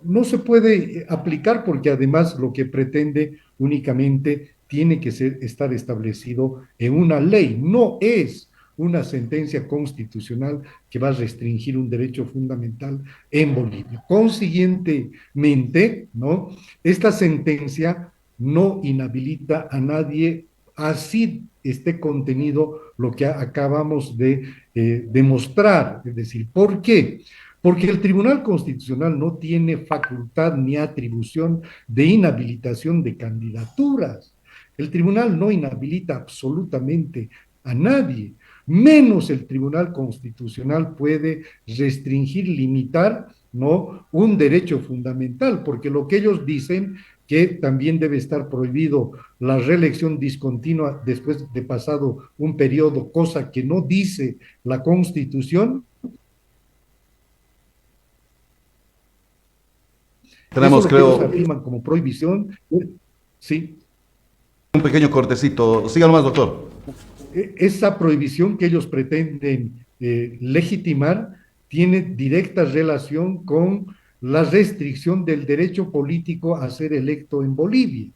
Speaker 5: no se puede aplicar porque además lo que pretende únicamente tiene que estar establecido en una ley, no es una sentencia constitucional que va a restringir un derecho fundamental en Bolivia. Consiguientemente, ¿no?, esta sentencia no inhabilita a nadie, así esté contenido lo que acabamos de demostrar. Es decir, ¿por qué? Porque el Tribunal Constitucional no tiene facultad ni atribución de inhabilitación de candidaturas. El tribunal no inhabilita absolutamente a nadie, menos el Tribunal Constitucional puede restringir, limitar, ¿no?, un derecho fundamental, porque lo que ellos dicen que también debe estar prohibido la reelección discontinua después de pasado un periodo, cosa que no dice la Constitución.
Speaker 2: Tenemos, creo,
Speaker 5: afirman como prohibición. Sí.
Speaker 2: Un pequeño cortecito. Sígalo más, doctor.
Speaker 5: Esa prohibición que ellos pretenden legitimar tiene directa relación con la restricción del derecho político a ser electo en Bolivia.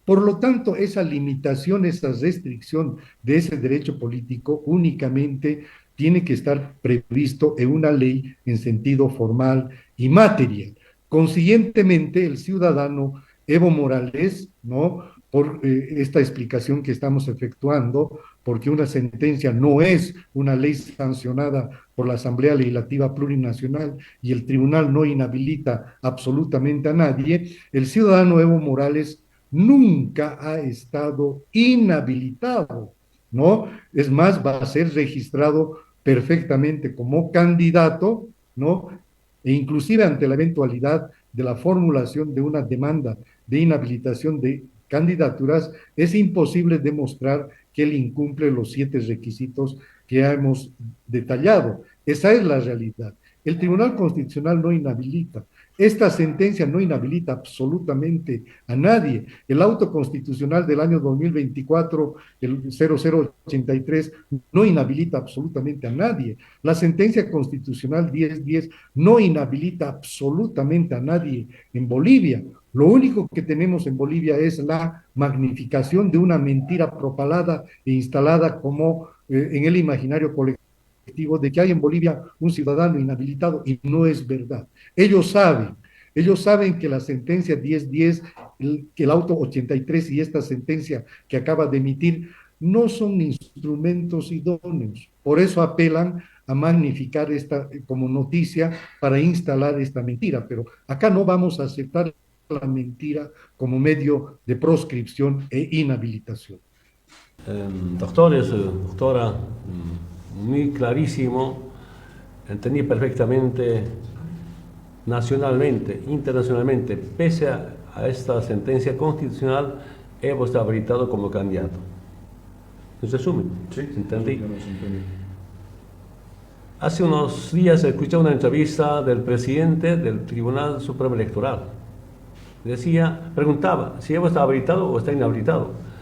Speaker 5: Por lo tanto, esa limitación, esa restricción de ese derecho político únicamente tiene que estar previsto en una ley en sentido formal y material. Consiguientemente, el ciudadano Evo Morales, ¿no? Por esta explicación que estamos efectuando, porque una sentencia no es una ley sancionada por la Asamblea Legislativa Plurinacional y el tribunal no inhabilita absolutamente a nadie, el ciudadano Evo Morales nunca ha estado inhabilitado, ¿no? Es más, va a ser registrado perfectamente como candidato, ¿no? E inclusive ante la eventualidad de la formulación de una demanda de inhabilitación de candidaturas, es imposible demostrar que él incumple los 7 requisitos que ya hemos detallado. Esa es la realidad. El Tribunal Constitucional no inhabilita. Esta sentencia no inhabilita absolutamente a nadie. El auto constitucional del año 2024, el 0083, no inhabilita absolutamente a nadie. La sentencia constitucional 1010 no inhabilita absolutamente a nadie en Bolivia. Lo único que tenemos en Bolivia es la magnificación de una mentira propalada e instalada como en el imaginario colectivo de que hay en Bolivia un ciudadano inhabilitado, y no es verdad. Ellos saben que la sentencia 1010, que el auto 83 y esta sentencia que acaba de emitir no son instrumentos idóneos. Por eso apelan a magnificar esta como noticia para instalar esta mentira. Pero acá no vamos a aceptar la mentira como medio de proscripción e inhabilitación.
Speaker 3: Doctores, doctora, muy clarísimo, entendí perfectamente, nacionalmente, internacionalmente, pese a esta sentencia constitucional, Evo está habilitado como candidato. ¿En resumen?
Speaker 8: Sí,
Speaker 3: entendí. Hace unos días escuché una entrevista del presidente del Tribunal Supremo Electoral. Preguntaba si Evo está habilitado o está inhabilitado.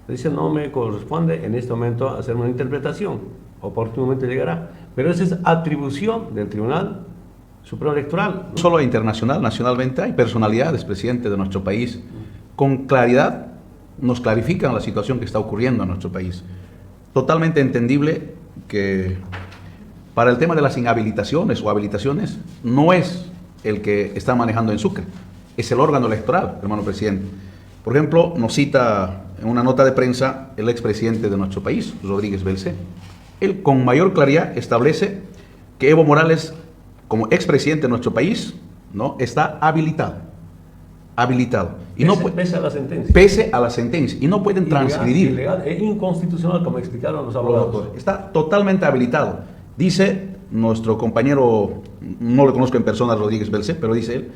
Speaker 3: Dice, no me corresponde en este momento hacer una interpretación, oportunamente llegará. Pero esa es atribución del Tribunal Supremo Electoral.
Speaker 8: No solo internacional, nacionalmente hay personalidades, presidente de nuestro país, con claridad nos clarifican la situación que está ocurriendo en nuestro país. Totalmente entendible que para el tema de las inhabilitaciones o habilitaciones no es el que está manejando en Sucre, es el órgano electoral, hermano presidente. Por ejemplo, nos cita en una nota de prensa el expresidente de nuestro país, Rodríguez Belcé. Él con mayor claridad establece que Evo Morales, como expresidente de nuestro país, ¿no?, está habilitado. Y
Speaker 3: Pese a la sentencia.
Speaker 8: Pese a la sentencia. Y no pueden transgredir.
Speaker 3: Ilegal e inconstitucional, como explicaron los abogados.
Speaker 8: Está totalmente habilitado. Dice nuestro compañero, no lo conozco en persona, Rodríguez Belcé, pero dice él,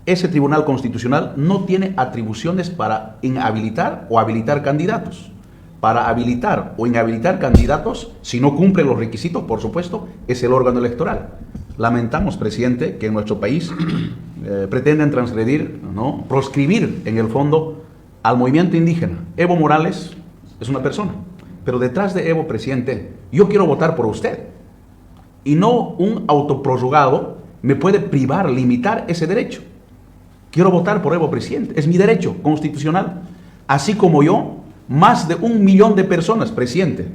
Speaker 8: ese Tribunal Constitucional no tiene atribuciones para inhabilitar o habilitar candidatos. Para habilitar o inhabilitar candidatos, si no cumple los requisitos, por supuesto, es el órgano electoral. Lamentamos, presidente, que en nuestro país pretenden transgredir, ¿no?, proscribir en el fondo al movimiento indígena. Evo Morales es una persona, pero detrás de Evo, presidente, yo quiero votar por usted. Y no un autoprorrogado me puede privar, limitar ese derecho. Quiero votar por Evo, presidente, es mi derecho constitucional. Así como yo, más de 1 millón de personas, presidente,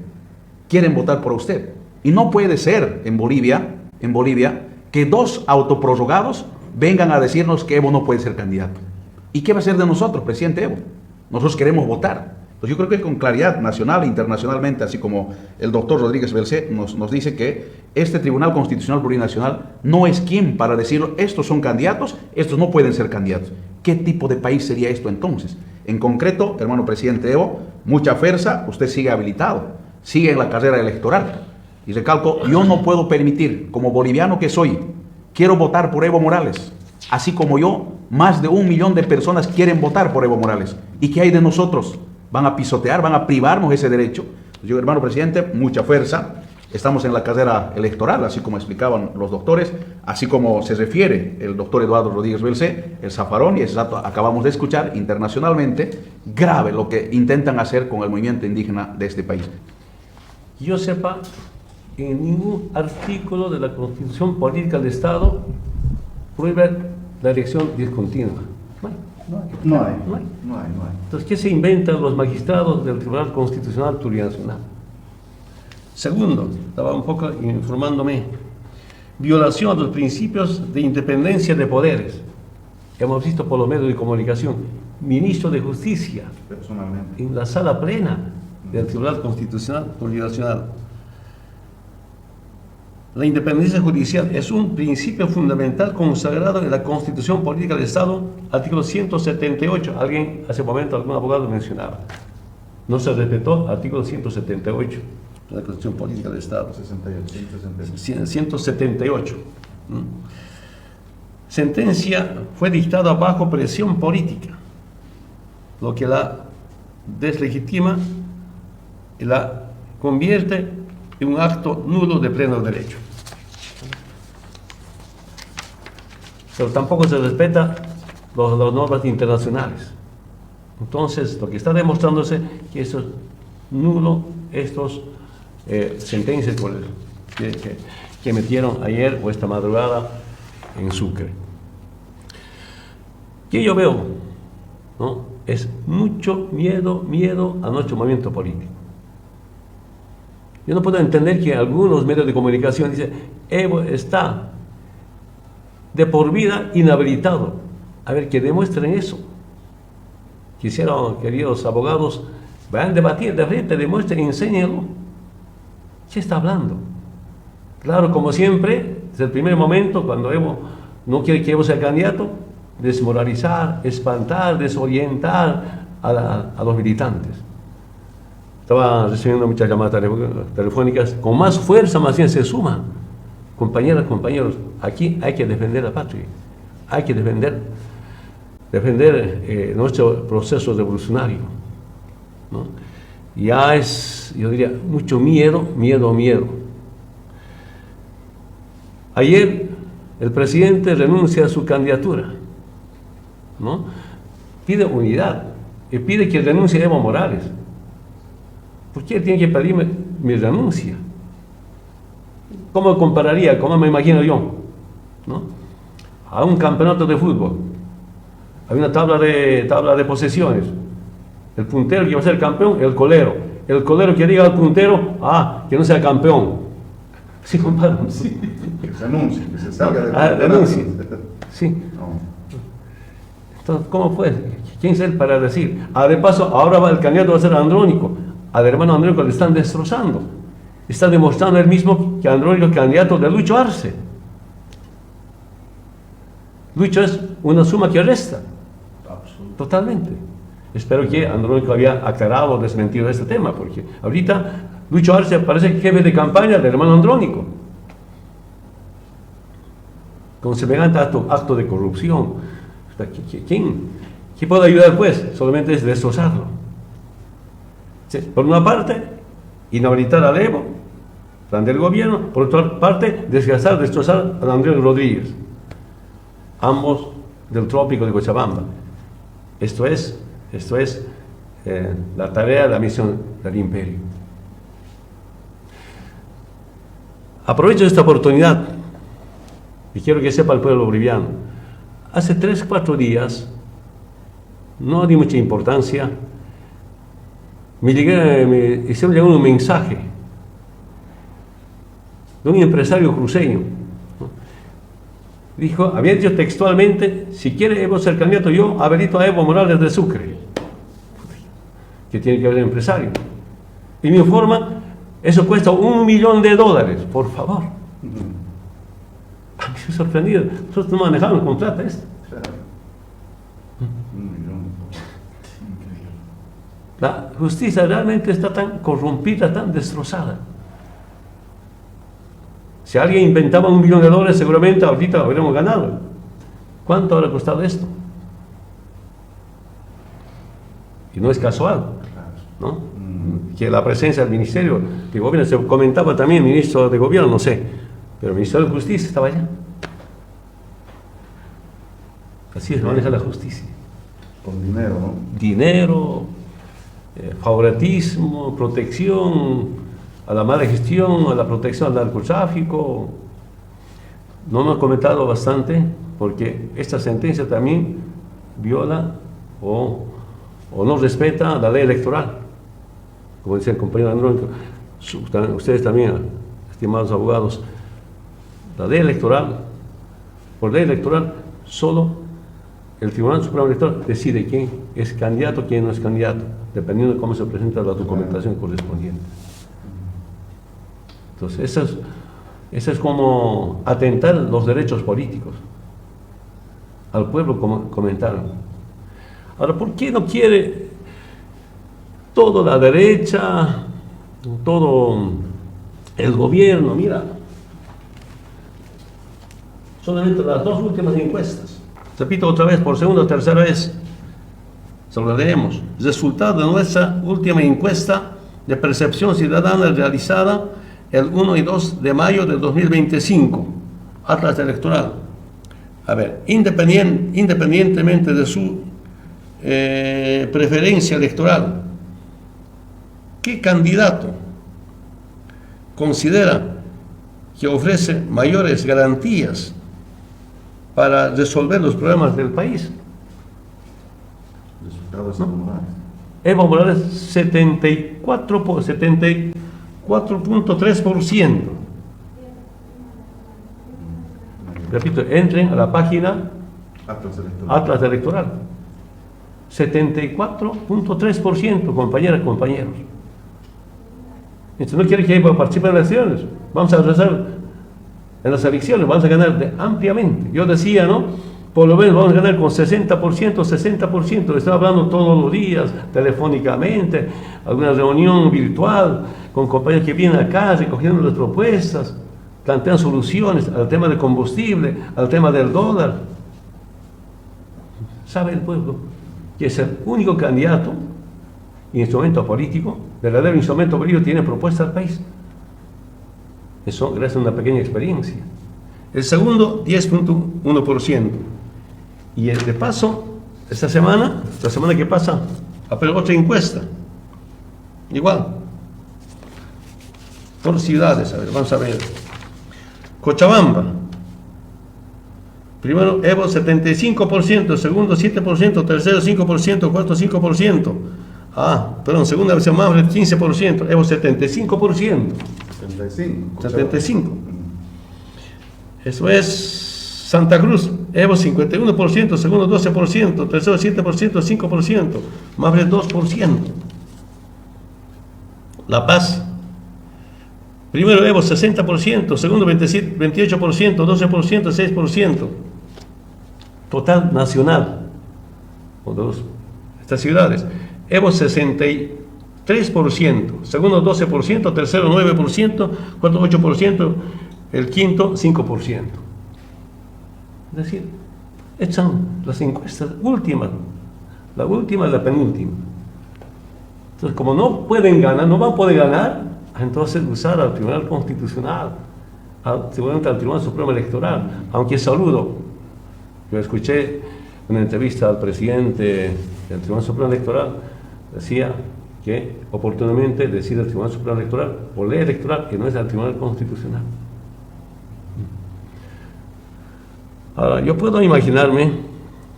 Speaker 8: quieren votar por usted. Y no puede ser en Bolivia, que 2 autoprorrogados vengan a decirnos que Evo no puede ser candidato. ¿Y qué va a ser de nosotros, presidente Evo? Nosotros queremos votar. Pues yo creo que con claridad nacional e internacionalmente, así como el doctor Rodríguez Belcé nos dice que este Tribunal Constitucional Plurinacional no es quien para decirlo, estos son candidatos, estos no pueden ser candidatos. ¿Qué tipo de país sería esto entonces? En concreto, hermano presidente Evo, mucha fuerza, usted sigue habilitado, sigue en la carrera electoral. Y recalco, yo no puedo permitir, como boliviano que soy, quiero votar por Evo Morales, así como yo, más de 1 millón de personas quieren votar por Evo Morales. ¿Y qué hay de nosotros? Van a pisotear, van a privarnos ese derecho. Yo, hermano presidente, mucha fuerza. Estamos en la carrera electoral, así como explicaban los doctores, así como se refiere el doctor Eduardo Rodríguez Belcé, el zafarón, y ese dato acabamos de escuchar internacionalmente, grave lo que intentan hacer con el movimiento indígena de este país.
Speaker 3: Yo sepa, en ningún artículo de la Constitución Política del Estado prohíbe la elección discontinua.
Speaker 2: No hay.
Speaker 3: Entonces, ¿qué se inventan los magistrados del Tribunal Constitucional Plurinacional? Segundo, estaba un poco informándome, violación a los principios de independencia de poderes. Hemos visto por los medios de comunicación, ministro de Justicia,
Speaker 2: Personalmente.
Speaker 3: en la sala plena del Tribunal Constitucional Plurinacional. La independencia judicial es un principio fundamental consagrado en la Constitución Política del Estado, artículo 178. Alguien, hace un momento, algún abogado mencionaba. No se respetó artículo 178 de la Constitución Política del Estado. 178. Sentencia fue dictada bajo presión política, lo que la deslegitima y la convierte en un acto nulo de pleno derecho. Pero tampoco se respeta las normas internacionales. Entonces, lo que está demostrándose que eso es nulo, estos sentencias que metieron ayer o esta madrugada en Sucre. ¿Qué yo veo? ¿No? Es mucho miedo a nuestro movimiento político. Yo no puedo entender que algunos medios de comunicación dicen Evo está de por vida inhabilitado. A ver, que demuestren eso. Quisieron, queridos abogados, vayan a debatir de frente, demuestren, enséñenlo. ¿Qué está hablando? Claro, como siempre, desde el primer momento, cuando Evo no quiere que Evo sea candidato, desmoralizar, espantar, desorientar a los militantes. Estaba recibiendo muchas llamadas telefónicas, con más fuerza más bien se suman. Compañeras, compañeros, aquí hay que defender la patria, hay que defender nuestro proceso revolucionario, ¿no? Ya es, yo diría, mucho miedo. Ayer el presidente renuncia a su candidatura, ¿no? Pide unidad y pide que renuncie Evo Morales. ¿Por qué tiene que pedirme mi renuncia? ¿Cómo compararía? ¿Cómo me imagino yo? ¿No? A un campeonato de fútbol. Hay una tabla de posesiones. El puntero que va a ser campeón, el colero. El colero que diga al puntero, que no sea campeón. ¿Sí comparan? Sí.
Speaker 2: Que renuncie, que se salga del
Speaker 3: renuncie. Sí.
Speaker 2: No.
Speaker 3: Entonces, ¿cómo fue? ¿Quién es él para decir? De paso, ahora el candidato va a ser Andrónico. Al hermano Andrónico le están destrozando. Está demostrando él mismo que Andrónico es candidato de Lucho Arce. Lucho es una suma que resta. Totalmente. Espero que Andrónico había aclarado o desmentido este tema, porque ahorita Lucho Arce parece jefe de campaña del hermano Andrónico. Con semejante acto de corrupción. ¿Quién puede ayudar, pues? Solamente es destrozarlo. Sí, por una parte, inhabilitar al Evo, plan del gobierno; por otra parte, destrozar a Andrés Rodríguez, ambos del trópico de Cochabamba. Esto es la tarea, la misión del imperio. Aprovecho esta oportunidad y quiero que sepa el pueblo boliviano. Hace 3-4 días, no di mucha importancia, me hicieron llegar un mensaje de un empresario cruceño. Dijo, había dicho textualmente: si quiere Evo ser candidato, yo habilito a Evo Morales de Sucre. Que tiene que ver el empresario. Y me informa, eso cuesta $1 millón, por favor. A mí me he sorprendido. Nosotros no manejamos con plata esto. La justicia realmente está tan corrompida, tan destrozada. Si alguien inventaba $1 millón, seguramente ahorita habríamos ganado. ¿Cuánto habrá costado esto? Y no es casual, ¿no? Que la presencia del Ministerio de Gobierno, se comentaba también ministro de Gobierno, no sé, pero el Ministerio de Justicia estaba allá. Así se maneja la justicia.
Speaker 2: Con dinero, ¿no?
Speaker 3: Dinero, favoritismo, protección a la mala gestión, a la protección al narcotráfico. No hemos comentado bastante porque esta sentencia también viola o no respeta la ley electoral. Como dice el compañero Andrónico, ustedes también, estimados abogados, la ley electoral, por ley electoral, solo el Tribunal Supremo Electoral decide quién es candidato, quién no es candidato, dependiendo de cómo se presenta la documentación correspondiente. Entonces, eso es como atentar los derechos políticos. Al pueblo comentaron. Ahora, ¿por qué no quiere toda la derecha, todo el gobierno? Mira, solamente las dos últimas encuestas. Repito otra vez, por segunda o tercera vez, se lo leemos. Resultado de nuestra última encuesta de percepción ciudadana realizada el 1 y 2 de mayo de 2025, Atlas Electoral. A ver, independientemente de su preferencia electoral, ¿qué candidato considera que ofrece mayores garantías para resolver los problemas del país? Evo Morales, 74.3%. Repito, entren a la página Atlas Electoral. 74.3%, compañeras y compañeros. Entonces, no quiere que Evo participe en las elecciones. Vamos a rezar en las elecciones, vamos a ganar ampliamente. Yo decía, ¿no? Por lo menos vamos a ganar con 60%, 60%. Estaba hablando todos los días, telefónicamente, alguna reunión virtual, con compañeros que vienen acá recogiendo las propuestas, plantean soluciones al tema del combustible, al tema del dólar. ¿Sabe el pueblo que es el único candidato, instrumento político, verdadero instrumento político, tiene propuesta al país? Eso gracias a una pequeña experiencia. El segundo, 10.1%. Y de paso, esta semana que pasa, pero otra encuesta. Igual. Por ciudades, a ver, vamos a ver. Cochabamba. Primero, Evo 75%, segundo 7%, tercero 5%, cuarto 5%. Segunda versión más 15%, Evo 75%. 75. Eso es Santa Cruz, Evo 51%, segundo 12%, tercero 7%, 5%, más del 2%. La Paz, primero Evo 60%, segundo 28%, 12%, 6%. Total nacional, estas ciudades, Evo 63%, segundo 12%, tercero 9%, cuarto 8%, el quinto 5%. Es decir, echan las encuestas últimas, la última y la penúltima. Entonces, como no pueden ganar, no van a poder ganar, entonces usar al Tribunal Constitucional, al Tribunal Supremo Electoral. Aunque saludo, yo escuché una entrevista al presidente del Tribunal Supremo Electoral, decía que oportunamente decide el Tribunal Supremo Electoral por ley electoral, que no es el Tribunal Constitucional. Ahora, yo puedo imaginarme,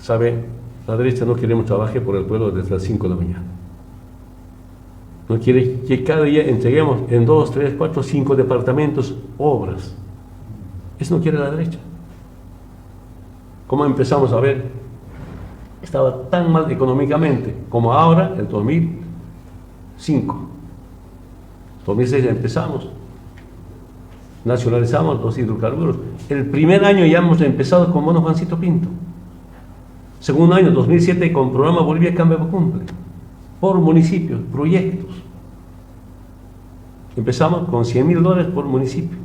Speaker 3: ¿sabe? La derecha no queremos trabajar por el pueblo desde las 5 de la mañana. No quiere que cada día entreguemos en 2, 3, 4, 5 departamentos obras. Eso no quiere la derecha. ¿Cómo empezamos a ver? Estaba tan mal económicamente como ahora, el 2005. 2006 empezamos. Nacionalizamos los hidrocarburos. El primer año ya hemos empezado con bono Juancito Pinto. Segundo año, 2007, con programa Bolivia Cambia Cumple. Por municipios, proyectos. Empezamos con $100,000 por municipio.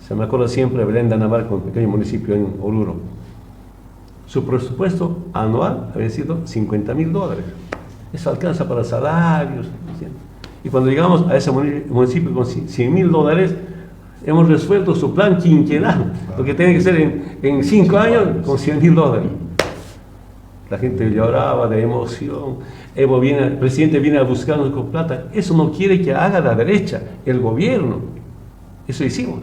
Speaker 3: Se me acuerda siempre de Belén de Anamar, con un pequeño municipio en Oruro. Su presupuesto anual había sido $50,000. Eso alcanza para salarios. Y cuando llegamos a ese municipio con $100,000, hemos resuelto su plan quinquenal, lo que tiene que ser en 5 años con $100,000. La gente lloraba de emoción. el presidente viene a buscarnos con plata. Eso no quiere que haga la derecha, el gobierno. Eso hicimos.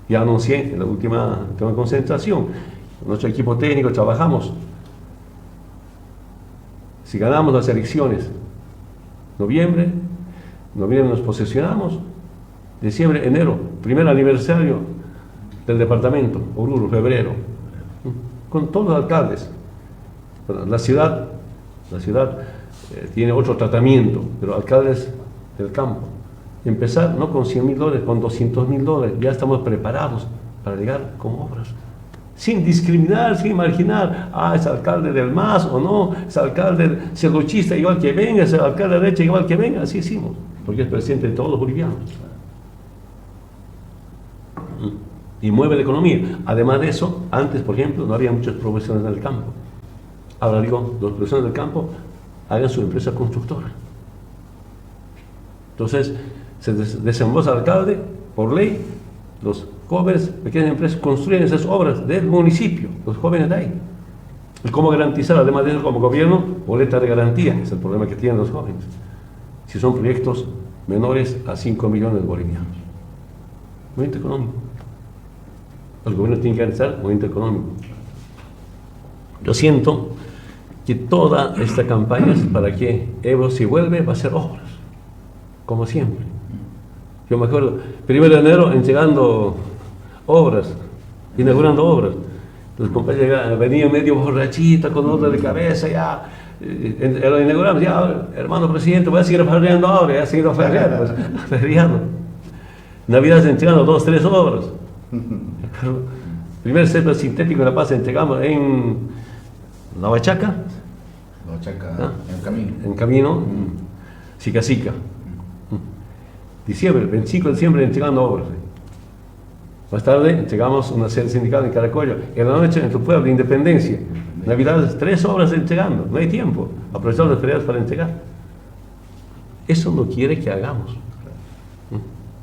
Speaker 3: Ya anuncié en la última concentración. Nuestro equipo técnico trabajamos. Si ganamos las elecciones, noviembre nos posesionamos, diciembre, enero, primer aniversario del departamento, Oruro, febrero, con todos los alcaldes. Bueno, la ciudad tiene otro tratamiento, pero alcaldes del campo. Empezar no con $100.000, con $200.000, ya estamos preparados para llegar con obras. Sin discriminar, sin marginar, es alcalde del MAS o no, es alcalde celuchista igual que venga, es alcalde de derecha igual que venga, así hicimos, porque es presidente de todos los bolivianos. Y mueve la economía. Además de eso, antes, por ejemplo, no había muchas profesiones en el campo. Ahora digo, los profesionales del campo hagan su empresa constructora. Entonces, se desembolsa al alcalde, por ley, los jóvenes, pequeñas empresas, construyen esas obras del municipio, los jóvenes de ahí. ¿Y cómo garantizar, además de eso, como gobierno, boleta de garantía? Es el problema que tienen los jóvenes. Si son proyectos menores a 5 millones de bolivianos. Movimiento económico. Los gobiernos tienen que garantizar movimiento económico. Yo siento que toda esta campaña es para que Evo, si vuelve, va a hacer obras, como siempre. Yo me acuerdo, 1 de enero entregando obras, inaugurando obras. Los compañeros venían medio borrachitos, con dolor de cabeza, ya, lo inauguramos, ya, hermano presidente, voy a seguir feriando ahora, ya seguir feriando. Navidad entregando 2, 3 obras. Primer centro sintético de La Paz entregamos en La Huachaca. En Camino, Sica. Diciembre, 25 de diciembre entregando obras. Más tarde entregamos una sede sindical en Caracollo. En la noche en tu pueblo de Independencia. Navidad, 3 obras entregando. No hay tiempo. Aprovechamos las ferias para entregar. Eso no quiere que hagamos.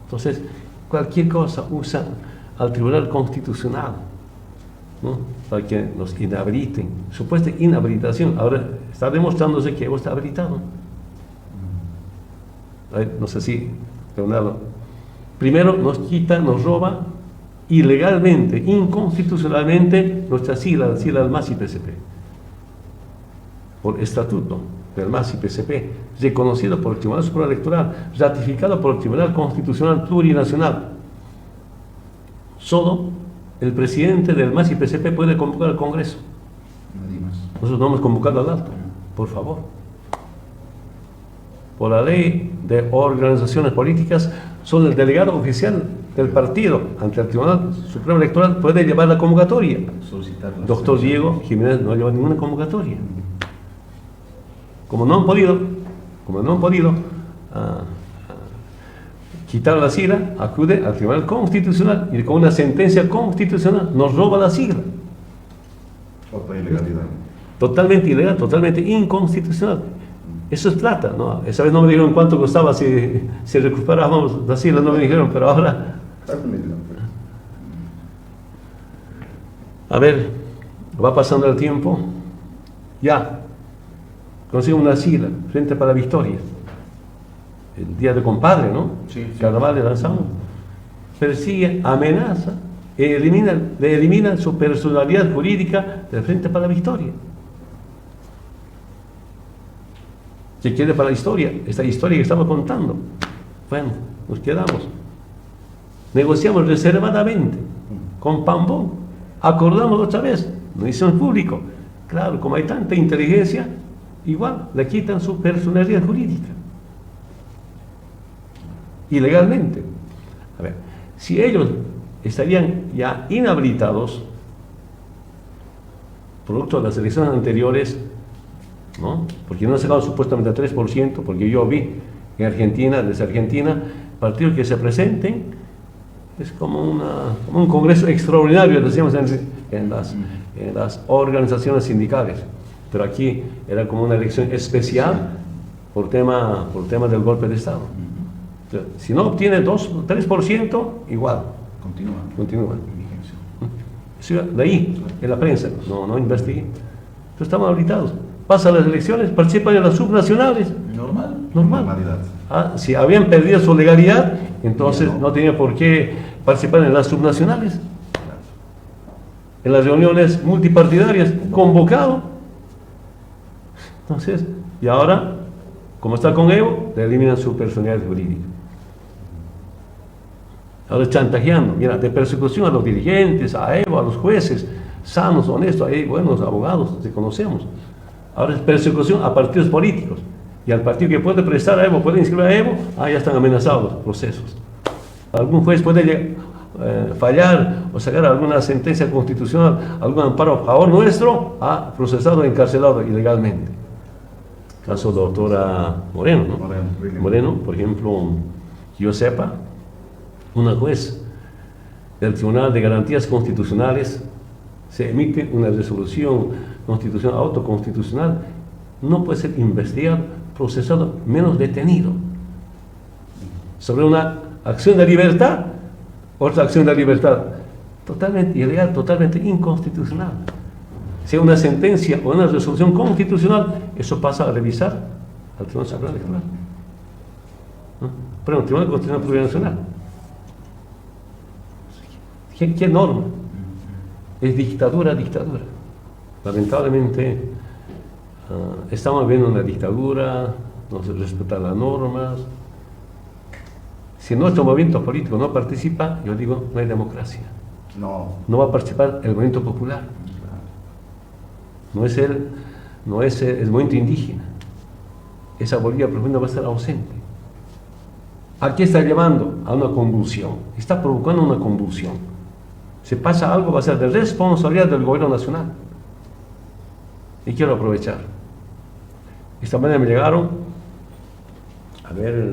Speaker 3: Entonces, cualquier cosa usa al Tribunal Constitucional, ¿no? Para que nos inhabiliten. Supuesta inhabilitación. Ahora está demostrándose que Evo está habilitado. A ver, no sé si, Leonardo. Primero nos quita, nos roba ilegalmente, inconstitucionalmente nuestra sigla, la sigla del MAS y PCP. Por estatuto del MAS y PCP, reconocido por el Tribunal Supremo Electoral, ratificado por el Tribunal Constitucional Plurinacional. Solo el presidente del MAS y PCP puede convocar al Congreso. Nosotros no hemos convocado al alto, por favor. Por la ley de organizaciones políticas, solo el delegado oficial del partido ante el Tribunal Supremo Electoral puede llevar la convocatoria. Doctor Diego Jiménez no lleva ninguna convocatoria. Como no han podido quitar la sigla, acude al Tribunal Constitucional y con una sentencia constitucional nos roba la sigla.
Speaker 2: Otra ilegalidad.
Speaker 3: Totalmente ilegal, totalmente inconstitucional. Eso es plata, ¿no? Esa vez no me dijeron cuánto costaba si recuperábamos la sigla, no me dijeron, pero ahora... A ver, va pasando el tiempo, ya, consigo una sigla, Frente para la Victoria. El Día de Compadre, ¿no? Sí. Carnaval le lanzamos. Persigue, amenaza, le elimina su personalidad jurídica del Frente para la Victoria. ¿Qué quiere para la historia? Esta historia que estamos contando. Bueno, nos quedamos. Negociamos reservadamente con Pambón. Acordamos otra vez. Lo hicimos público. Claro, como hay tanta inteligencia, igual le quitan su personalidad jurídica. Ilegalmente. A ver, si ellos estarían ya inhabilitados, producto de las elecciones anteriores, ¿no? Porque no han sacado supuestamente el 3%, porque yo vi en Argentina, desde Argentina, partidos que se presenten, es como un congreso extraordinario, decíamos en las organizaciones sindicales, pero aquí era como una elección especial por tema del golpe de Estado. Entonces, si no obtiene 3%, igual. Continúa. Eso de ahí, en la prensa, no investigué. Entonces estamos habilitados. pasan las elecciones, participan en las subnacionales.
Speaker 8: Normal.
Speaker 3: Normal.
Speaker 2: Normalidad.
Speaker 3: Si habían perdido su legalidad, entonces no tenía por qué participar en las subnacionales. En las reuniones multipartidarias, convocado. Entonces, y ahora, como está con Evo, le eliminan su personalidad jurídica. Ahora chantajeando, mira, de persecución a los dirigentes, a Evo, a los jueces, sanos, honestos, hay buenos abogados, te conocemos. Ahora es persecución a partidos políticos. Y al partido que puede prestar a Evo, puede inscribir a Evo, ya están amenazados los procesos. Algún juez puede fallar o sacar alguna sentencia constitucional, algún amparo a favor nuestro, procesado e encarcelado ilegalmente. Caso de la doctora Moreno, ¿no? Moreno, por ejemplo, que yo sepa, una juez del Tribunal de Garantías Constitucionales se emite una resolución constitucional, autoconstitucional, no puede ser investigado, procesado, menos detenido. Sobre una acción de libertad, otra acción de libertad totalmente ilegal, totalmente inconstitucional. Si hay una sentencia o una resolución constitucional, eso pasa a revisar al Tribunal Supremo Electoral. ¿No? Pero el Tribunal Constitucional Plurinacional. ¿Qué norma? Es dictadura, dictadura. Lamentablemente, estamos viendo una dictadura, no se respetan las normas. Si nuestro movimiento político no participa, yo digo, no hay democracia. No va a participar el movimiento popular. No es el movimiento indígena. Esa Bolivia profunda va a estar ausente. Aquí está llevando a una convulsión, está provocando una convulsión. Si pasa algo, va a ser de responsabilidad del gobierno nacional. Y quiero aprovechar. Esta mañana me llegaron, a ver,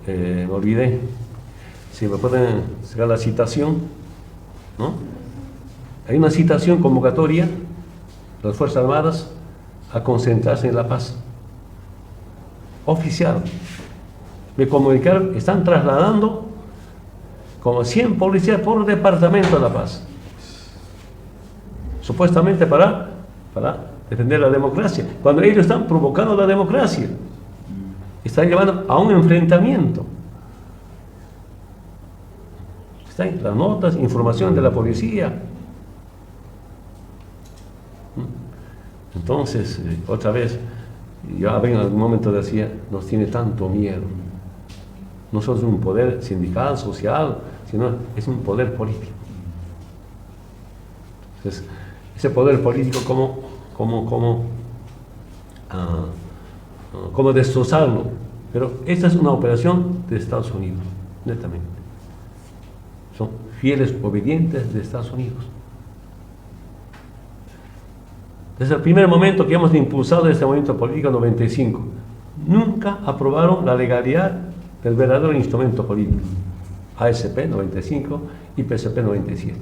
Speaker 3: me olvidé, si me pueden sacar la citación, ¿no? Hay una citación convocatoria de las Fuerzas Armadas a concentrarse en La Paz. Oficial. Me comunicaron, están trasladando como 100 policías por departamento a La Paz. Supuestamente para defender la democracia, cuando ellos están provocando la democracia. Están llevando a un enfrentamiento. Están las notas, información de la policía. Entonces, otra vez, yo en algún momento decía, nos tiene tanto miedo. No solo es un poder sindical, social, sino es un poder político. Entonces, ese poder político, ¿cómo destrozarlo? Pero esta es una operación de Estados Unidos, netamente. Son fieles obedientes de Estados Unidos. Desde el primer momento que hemos impulsado este movimiento político, 95, nunca aprobaron la legalidad del verdadero instrumento político. ASP 95 y PSP 97.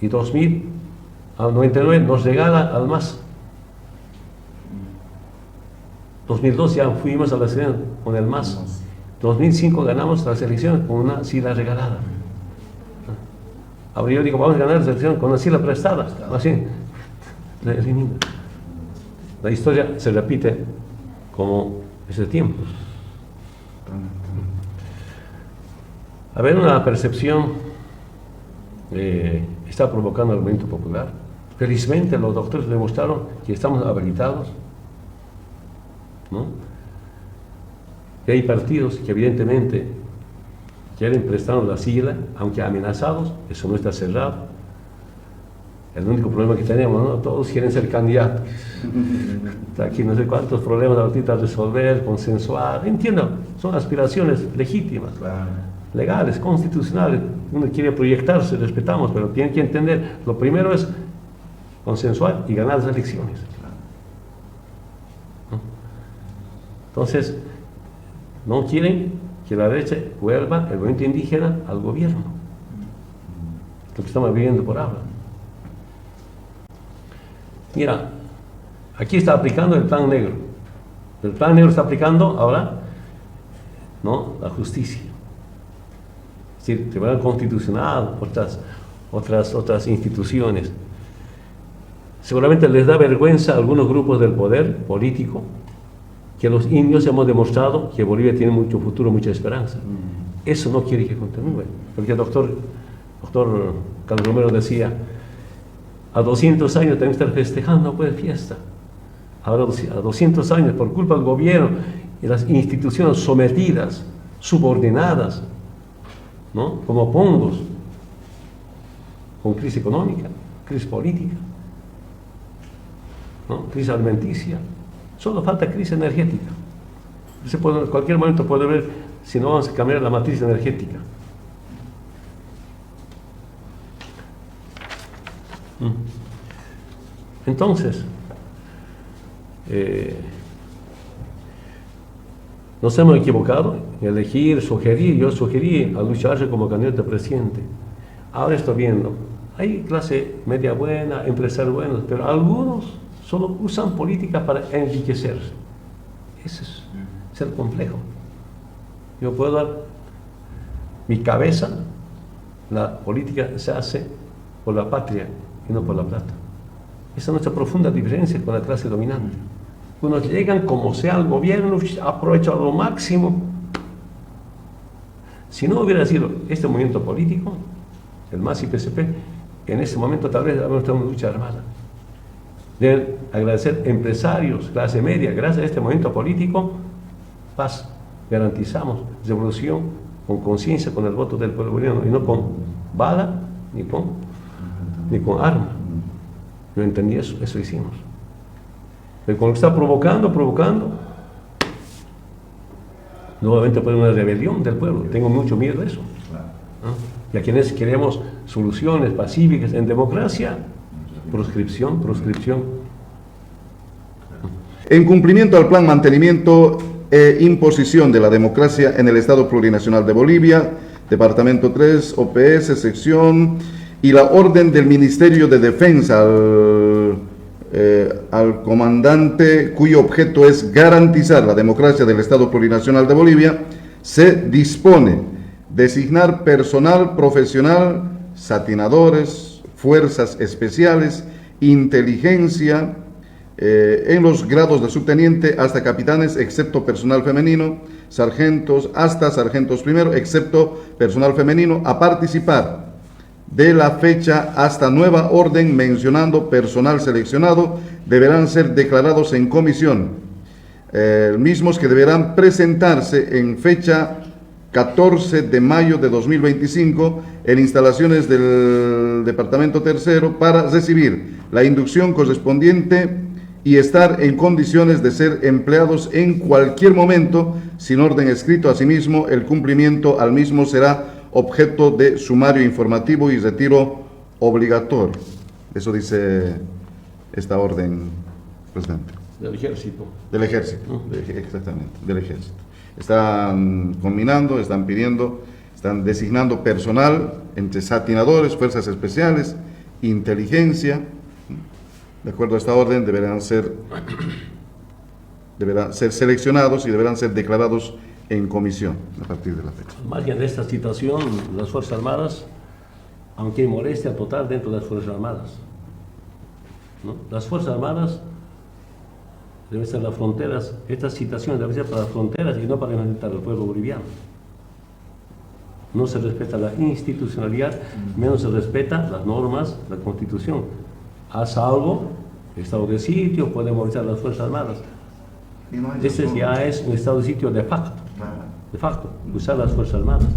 Speaker 3: Y 2000 al 99 nos regala al MAS. 2002 ya fuimos a la elección con el MAS. 2005 ganamos las elecciones con una sila regalada. Ahora yo digo, vamos a ganar las elecciones con una sila prestada. Así, la elimina. La historia se repite como ese tiempo. A ver, una percepción está provocando el movimiento popular. Felizmente los doctores demostraron que estamos habilitados, ¿no? Y hay partidos que evidentemente quieren prestarnos la sigla, aunque amenazados, eso no está cerrado. El único problema que tenemos, ¿no? Todos quieren ser candidatos. Aquí no sé cuántos problemas ahorita a resolver, consensuar. Entiendo, son aspiraciones legítimas, legales, constitucionales. Uno quiere proyectarse, respetamos, pero tienen que entender, lo primero es consensuar y ganar las elecciones. ¿No? Entonces, no quieren que la derecha vuelva el movimiento indígena al gobierno. Lo que estamos viviendo por ahora. Mira, aquí está aplicando el plan negro. El plan negro está aplicando ahora, ¿no?, la justicia. Es decir, Tribunal Constitucional, otras instituciones. Seguramente les da vergüenza a algunos grupos del poder político que los indios hemos demostrado que Bolivia tiene mucho futuro, mucha esperanza. Eso no quiere que continúe, porque el doctor Carlos Romero decía, a 200 años tenemos que estar festejando pues fiesta. Ahora a 200 años, por culpa del gobierno y las instituciones sometidas, subordinadas, ¿no? Como pongos, con crisis económica, crisis política, ¿no? Crisis alimenticia, solo falta crisis energética. En cualquier momento puede ver si no vamos a cambiar la matriz energética. Entonces, nos hemos equivocado en elegir, yo sugerí a Luis Arce como candidato a presidente. Ahora estoy viendo, hay clase media buena, empresarios buenos, pero algunos solo usan política para enriquecerse. Ese es el complejo. Yo puedo dar mi cabeza, la política se hace por la patria y no por la plata. Esa es nuestra profunda diferencia con la clase dominante. Unos llegan como sea al gobierno, aprovechan lo máximo. Si no hubiera sido este movimiento político, el MAS y PSP, en ese momento tal vez habríamos tenido una lucha armada. Deben agradecer empresarios, clase media, gracias a este movimiento político, paz, garantizamos revolución con conciencia, con el voto del pueblo boliviano, y no con bala ni con arma. Yo entendí eso hicimos. Pero cuando está provocando, nuevamente puede haber una rebelión del pueblo. Tengo mucho miedo de eso. ¿No? Y a quienes queremos soluciones pacíficas en democracia, proscripción.
Speaker 2: En cumplimiento al plan mantenimiento e imposición de la democracia en el Estado Plurinacional de Bolivia, Departamento 3, OPS, sección, y la orden del Ministerio de Defensa al comandante, cuyo objeto es garantizar la democracia del Estado Plurinacional de Bolivia, se dispone designar personal profesional, satinadores, fuerzas especiales, inteligencia, en los grados de subteniente hasta capitanes, excepto personal femenino, sargentos hasta sargentos primero, excepto personal femenino, a participar de la fecha hasta nueva orden, mencionando personal seleccionado, deberán ser declarados en comisión, mismos que deberán presentarse en fecha 14 de mayo de 2025 en instalaciones del Departamento Tercero para recibir la inducción correspondiente y estar en condiciones de ser empleados en cualquier momento sin orden escrito. Asimismo, el cumplimiento al mismo será objeto de sumario informativo y retiro obligatorio. Eso dice esta orden, presidente.
Speaker 3: Del ejército.
Speaker 2: Del ejército, exactamente, del ejército. Están combinando, están pidiendo, están designando personal entre satinadores, fuerzas especiales, inteligencia. De acuerdo a esta orden, deberán ser seleccionados y deberán ser declarados en comisión a partir de la fecha.
Speaker 3: Al margen de esta situación, las Fuerzas Armadas, aunque hay molestia total dentro de las Fuerzas Armadas, ¿no? Las Fuerzas Armadas deben ser las fronteras, estas situaciones deben ser para las fronteras y no para enfrentar al pueblo boliviano. No se respeta la institucionalidad, menos se respeta las normas, la Constitución. A salvo, estado de sitio, puede movilizar las Fuerzas Armadas. Ese ya es un estado de sitio de facto, usar las Fuerzas Armadas.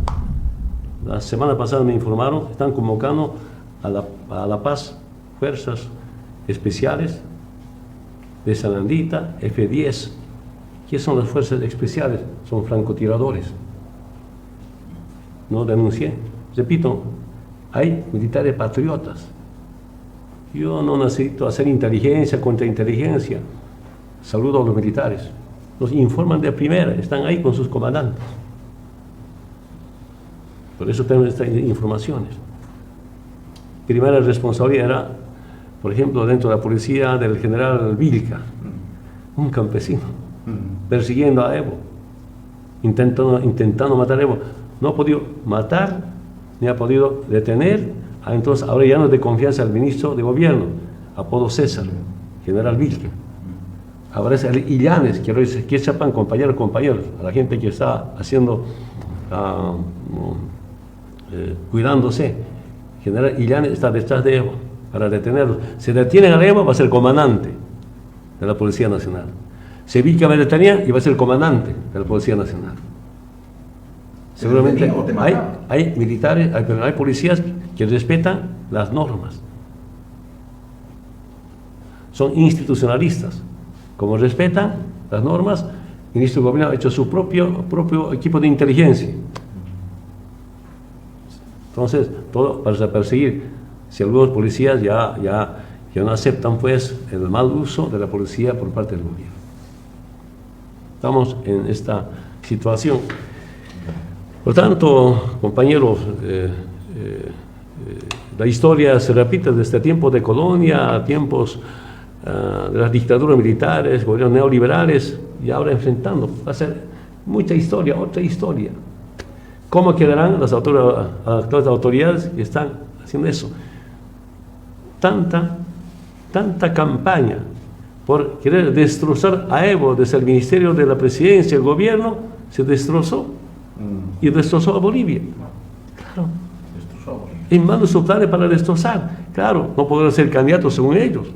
Speaker 3: La semana pasada me informaron, están convocando a la paz fuerzas especiales de Sanandita, F-10. ¿Qué son las fuerzas especiales? Son francotiradores. No denuncié. Repito, hay militares patriotas. Yo no necesito hacer inteligencia contra inteligencia. Saludo a los militares. Los informan de primera, están ahí con sus comandantes. Por eso tenemos estas informaciones. Primera responsabilidad era, por ejemplo, dentro de la policía del general Vilca, un campesino, persiguiendo a Evo, intentando matar a Evo. No ha podido matar, ni ha podido detener. Entonces ahora ya no es de confianza al ministro de gobierno. apodo César, general Vilca. Aparece el Illanes, quiero decir, que sepan compañeros, a la gente que está haciendo, cuidándose. General Illanes está detrás de Evo para detenerlo. Si detienen a Evo, va a ser el comandante de la Policía Nacional. Si Vilca me detenía, iba a ser el comandante de la Policía Nacional. Seguramente hay militares, hay policías que respetan las normas. Son institucionalistas. Como respetan las normas, el ministro de Gobierno ha hecho su propio equipo de inteligencia. Entonces, todo para perseguir. Si algunos policías ya no aceptan pues el mal uso de la policía por parte del gobierno. Estamos en esta situación. Por tanto, compañeros, la historia se repite desde tiempos de colonia a tiempos de las dictaduras militares, gobiernos neoliberales, y ahora enfrentando. Va a ser mucha historia, otra historia. ¿Cómo quedarán las autoridades que están haciendo eso? Tanta campaña por querer destrozar a Evo desde el Ministerio de la Presidencia, el gobierno, se destrozó y destrozó a Bolivia. Claro. En mano sus planes para destrozar. Claro, no podrán ser candidatos según ellos.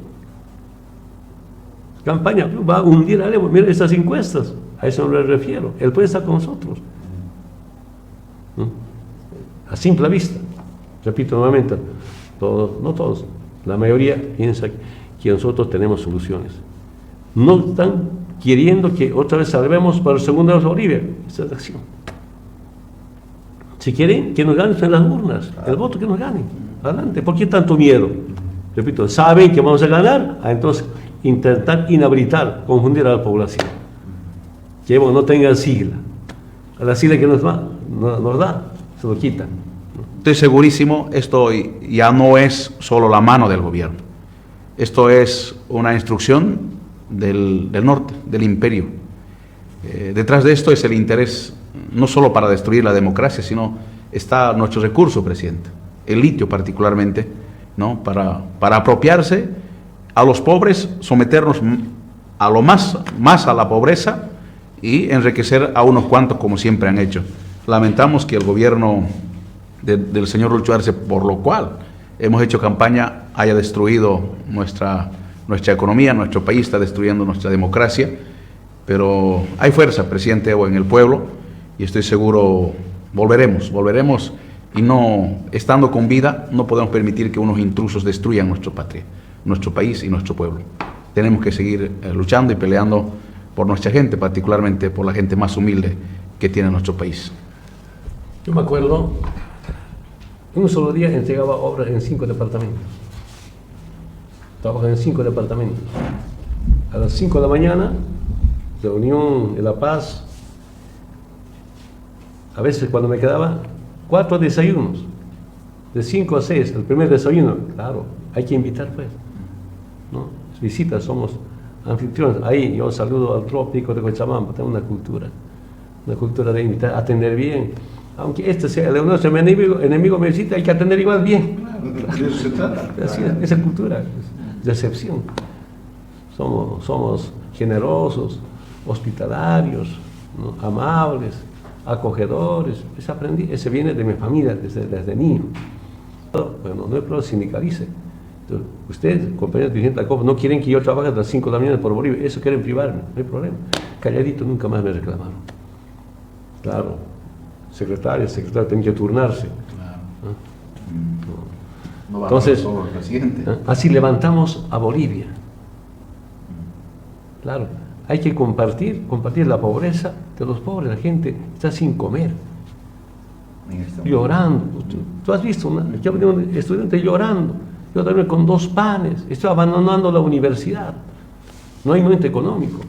Speaker 3: Campaña va a hundir a Evo. Mira estas encuestas, a eso me refiero. Él puede estar con nosotros. A simple vista. Repito nuevamente, no todos, la mayoría piensa que nosotros tenemos soluciones. No están queriendo que otra vez salvemos para el segundo de Bolivia. Esa es la acción. Si quieren que nos ganen en las urnas, el voto que nos ganen. Adelante. ¿Por qué tanto miedo? Repito, saben que vamos a ganar, entonces intentar inhabilitar, confundir a la población. Que no tenga sigla. A la sigla que nos da, se lo quitan.
Speaker 8: Estoy segurísimo, esto ya no es solo la mano del gobierno. Esto es una instrucción del norte, del imperio. Detrás de esto es el interés, no solo para destruir la democracia, sino está nuestro recurso, presidente, el litio particularmente, ¿no? Para apropiarse a los pobres, someternos a lo más a la pobreza y enriquecer a unos cuantos como siempre han hecho. Lamentamos que el gobierno del señor Lucho Arce, por lo cual hemos hecho campaña, haya destruido nuestra economía, nuestro país está destruyendo nuestra democracia, pero hay fuerza, presidente Evo, en el pueblo y estoy seguro volveremos y no, estando con vida, no podemos permitir que unos intrusos destruyan nuestra patria, nuestro país y nuestro pueblo. Tenemos que seguir luchando y peleando por nuestra gente, particularmente por la gente más humilde que tiene nuestro país.
Speaker 3: Yo me acuerdo, en un solo día entregaba obras en 5 departamentos. Trabajaba en 5 departamentos. A las 5 de la mañana, reunión en La Paz. A veces cuando me quedaba, 4 desayunos. De 5 a 6, el primer desayuno. Claro, hay que invitar pues, ¿no? Visitas, somos anfitriones. Ahí yo saludo al trópico de Cochabamba, tengo una cultura de invitar, atender bien. Aunque este sea nuestro enemigo me visita, hay que atender igual bien.
Speaker 2: Claro, de eso se trata.
Speaker 3: Así es, esa cultura, recepción. Somos generosos, hospitalarios, ¿no? Amables, acogedores. Ese viene de mi familia desde niño. Bueno, no es problema, sindicalice. Entonces, ustedes, compañeros dirigentes de la COP, no quieren que yo trabaje hasta las 5 de la mañana por Bolivia. Eso quieren privarme, no hay problema. Calladito nunca más me reclamaron. Claro. Secretario tienen que turnarse.
Speaker 8: Claro.
Speaker 3: ¿No?
Speaker 8: No
Speaker 3: Entonces,
Speaker 8: presidente.
Speaker 3: así levantamos a Bolivia. Claro, hay que compartir la pobreza de los pobres. La gente está sin comer, llorando. Tú has visto un estudiante llorando. Yo también con 2 panes. Estoy abandonando la universidad. No hay momento económico.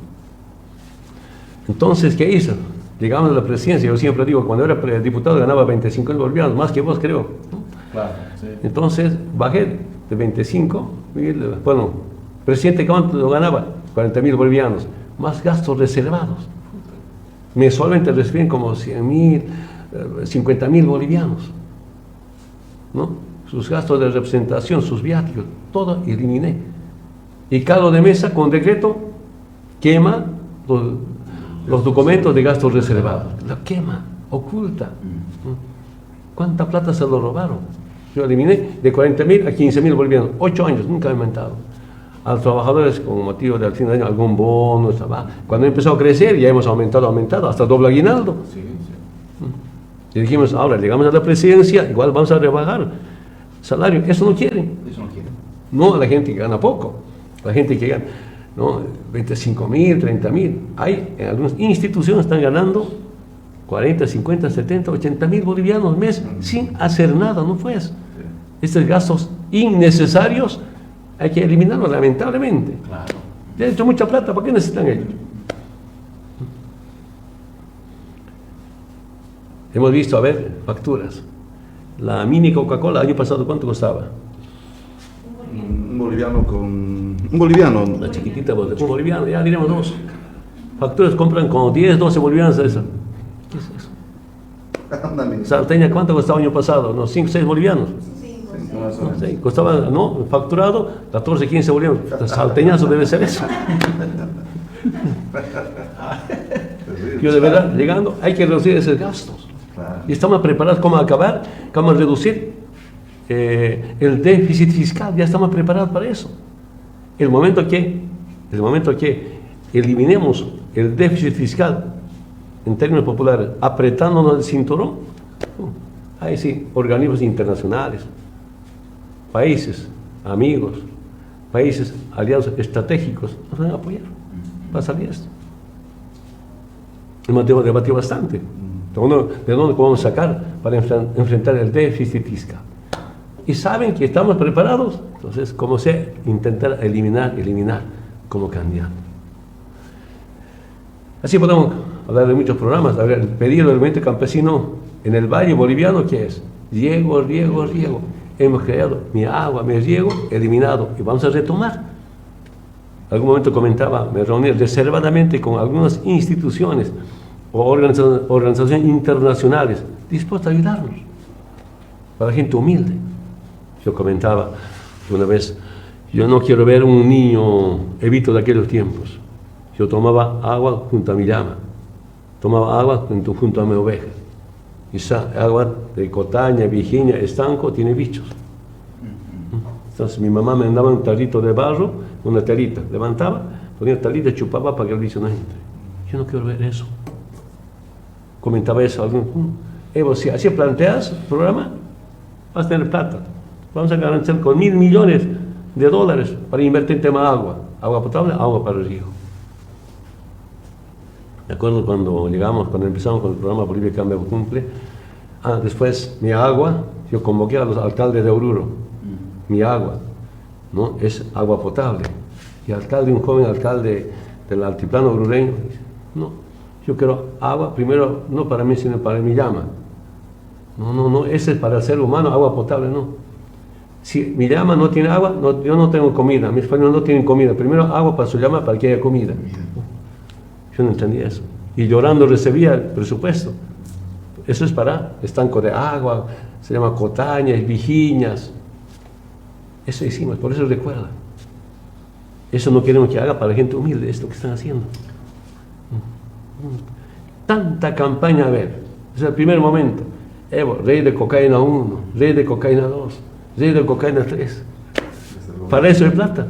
Speaker 3: Entonces, ¿qué hizo? Llegamos a la presidencia, yo siempre digo, cuando era diputado ganaba 25.000 bolivianos, más que vos creo. ¿No?
Speaker 8: Claro, sí.
Speaker 3: Entonces bajé de 25.000, bueno, presidente ¿cuánto lo ganaba? 40.000 bolivianos, más gastos reservados. Mensualmente reciben como 100.000, 50.000 bolivianos, ¿no? Sus gastos de representación, sus viáticos, todo eliminé. Y Carlos de Mesa, con decreto, quema los documentos de gastos reservados. Lo quema, oculta. ¿Cuánta plata se lo robaron? Yo eliminé de 40.000 a 15.000 bolivianos. 8 años, nunca he aumentado. A los trabajadores, con motivo del fin de año, algún bono. Cuando empezó a crecer, ya hemos aumentado, hasta doble aguinaldo. Y dijimos, ahora llegamos a la presidencia, igual vamos a rebajar salario. Eso no quieren. No a la gente que gana poco. La gente que gana, ¿no? 25.000, 30.000. Hay en algunas instituciones están ganando 40, 50, 70, 80.000 bolivianos al mes sin hacer nada, no fue eso. Estos gastos innecesarios hay que eliminarlos, lamentablemente.
Speaker 8: Claro.
Speaker 3: Ya han hecho mucha plata, ¿para qué necesitan ellos? Hemos visto, a ver, facturas. La mini Coca-Cola, el año pasado, ¿cuánto costaba?
Speaker 2: Un boliviano.
Speaker 3: La chiquitita, un boliviano, ya diremos 2. Facturas compran como 10, 12 bolivianos esa. ¿Qué es eso? Salteña, ¿cuánto costaba el año pasado? ¿No? 5, 6 bolivianos. Sí, costaba, ¿no? Facturado 14, 15 bolivianos. Salteñazo debe ser eso. Yo de verdad, llegando, hay que reducir esos gastos. Y estamos preparados cómo acabar, cómo reducir el déficit fiscal. Ya estamos preparados para eso. El momento que eliminemos el déficit fiscal, en términos populares, apretándonos el cinturón, ahí sí, organismos internacionales, países, amigos, países aliados estratégicos, nos van a apoyar para salir esto. Hemos debatido bastante. ¿De dónde podemos sacar para enfrentar el déficit fiscal? Y saben que estamos preparados, entonces, como sea, intentar eliminar como candidato. Así podemos hablar de muchos programas. A ver, el pedido del movimiento campesino en el Valle Boliviano, ¿qué es? Riego. Hemos creado mi agua, mi riego, eliminado, y vamos a retomar. Algún momento comentaba, me reuní reservadamente con algunas instituciones o organizaciones internacionales dispuestas a ayudarnos, para la gente humilde. Yo comentaba una vez, yo no quiero ver un niño Evito de aquellos tiempos. Yo tomaba agua junto a mi llama, tomaba agua junto a mi oveja. Y esa agua de Cotaña, Virginia, estanco, tiene bichos. Entonces mi mamá me daba un tarrito de barro, una telita, levantaba, ponía talita y chupaba para que el bicho no entre. Yo no quiero ver eso. Comentaba eso. Evo, si así planteas el programa, vas a tener plata. Vamos a garantizar con $1.000 millones para invertir en tema agua potable, agua para el riego. Me acuerdo cuando empezamos con el programa Bolivia Cambia Cumple, después mi agua, yo convoqué a los alcaldes de Oruro, mi agua, ¿no? Es agua potable. Y un joven alcalde del altiplano orureño, dice, no, yo quiero agua, primero, no para mí, sino para mi llama. No, ese es para el ser humano, agua potable, no. Si mi llama no tiene agua, yo no tengo comida, mis familiares no tienen comida, primero agua para su llama para que haya comida. Yo no entendía eso. Y llorando recibía el presupuesto. Eso es para estanco de agua, se llama Cotañas, Vigiñas. Eso hicimos, por eso recuerda. Eso no queremos que haga para la gente humilde, esto que están haciendo. Tanta campaña a ver. Es el primer momento. Evo, rey de cocaína 1, rey de cocaína 2, rey de cocaína 3. Para eso hay plata.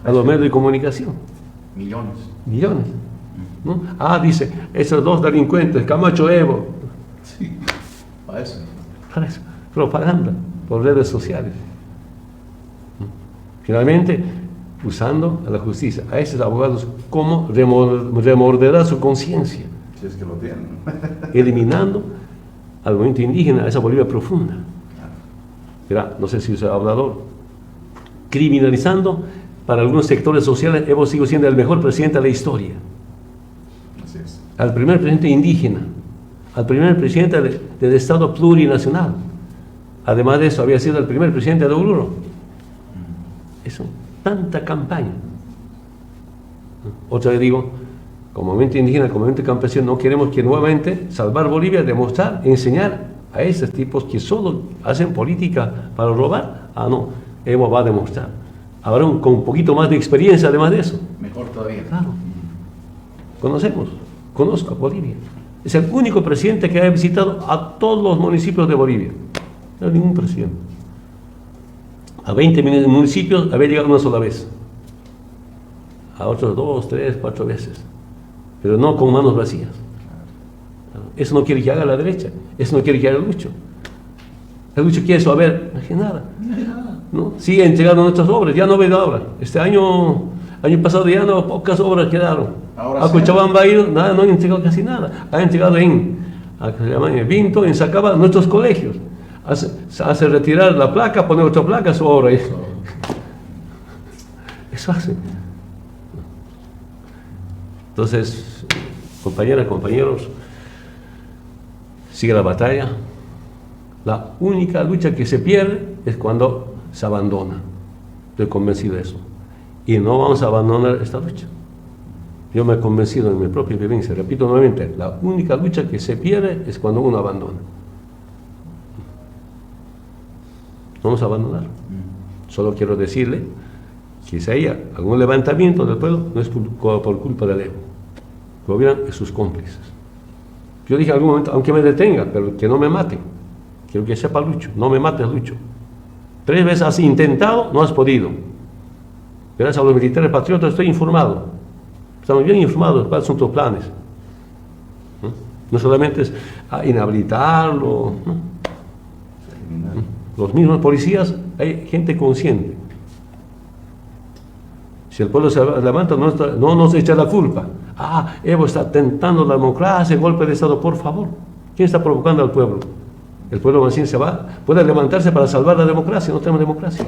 Speaker 3: A los medios de comunicación. Millones. ¿No? Dice, esos 2 delincuentes, Camacho, Evo.
Speaker 8: Sí, para eso.
Speaker 3: Propaganda por redes sociales. Finalmente, usando a la justicia, a esos abogados, cómo remorderá su conciencia.
Speaker 2: Si es que lo tienen.
Speaker 3: Eliminando al movimiento indígena, a esa Bolivia profunda. Verá, no sé si es hablador. Criminalizando para algunos sectores sociales, Evo sigue siendo el mejor presidente de la historia.
Speaker 2: Así es.
Speaker 3: Al primer presidente indígena, al primer presidente del Estado plurinacional. Además de eso, había sido el primer presidente de Oruro. Eso, tanta campaña. Otra vez digo, como movimiento indígena, como movimiento campesino, no queremos que nuevamente salvar Bolivia, demostrar, enseñar a esos tipos que solo hacen política para robar. No, Evo va a demostrar habrá con un poquito más de experiencia además de eso.
Speaker 8: Mejor todavía.
Speaker 3: Claro. Conozco a Bolivia. Es el único presidente que ha visitado a todos los municipios de Bolivia. No hay ningún presidente. A 20 municipios había llegado una sola vez. A otros 2, 3, 4 veces. Pero no con manos vacías. Eso no quiere que haga la derecha. Eso no quiere que haga el Lucho. El Lucho quiere saber, no quiere nada. ¿No? Sigue entregando nuestras obras, ya no veo obras. Este año pasado ya no, pocas obras quedaron. A Cochabamba nada, no han entregado casi nada. Han entregado en Vinto, en Sacaba, nuestros colegios. Hace retirar la placa, poner otra placa, su obra. Eso hace. Entonces, compañeras, compañeros, sigue la batalla. La única lucha que se pierde es cuando se abandona. Estoy convencido de eso. Y no vamos a abandonar esta lucha. Yo me he convencido en mi propia vivencia. Repito nuevamente, la única lucha que se pierde es cuando uno abandona. No vamos a abandonar. Solo quiero decirle que si haya algún levantamiento del pueblo, no es por culpa del Evo. El gobierno y sus cómplices. Yo dije en algún momento, aunque me detenga, pero que no me mate. Quiero que sepa Lucho, no me mates, Lucho. 3 veces has intentado, no has podido. Gracias a los militares patriotas estoy informado. Estamos bien informados cuáles son tus planes. No solamente es inhabilitarlo. Los mismos policías, hay gente consciente. Si el pueblo se levanta, no nos echa la culpa. Evo está tentando la democracia, golpe de Estado, por favor. ¿Quién está provocando al pueblo? El pueblo más bien puede levantarse para salvar la democracia, no tenemos democracia.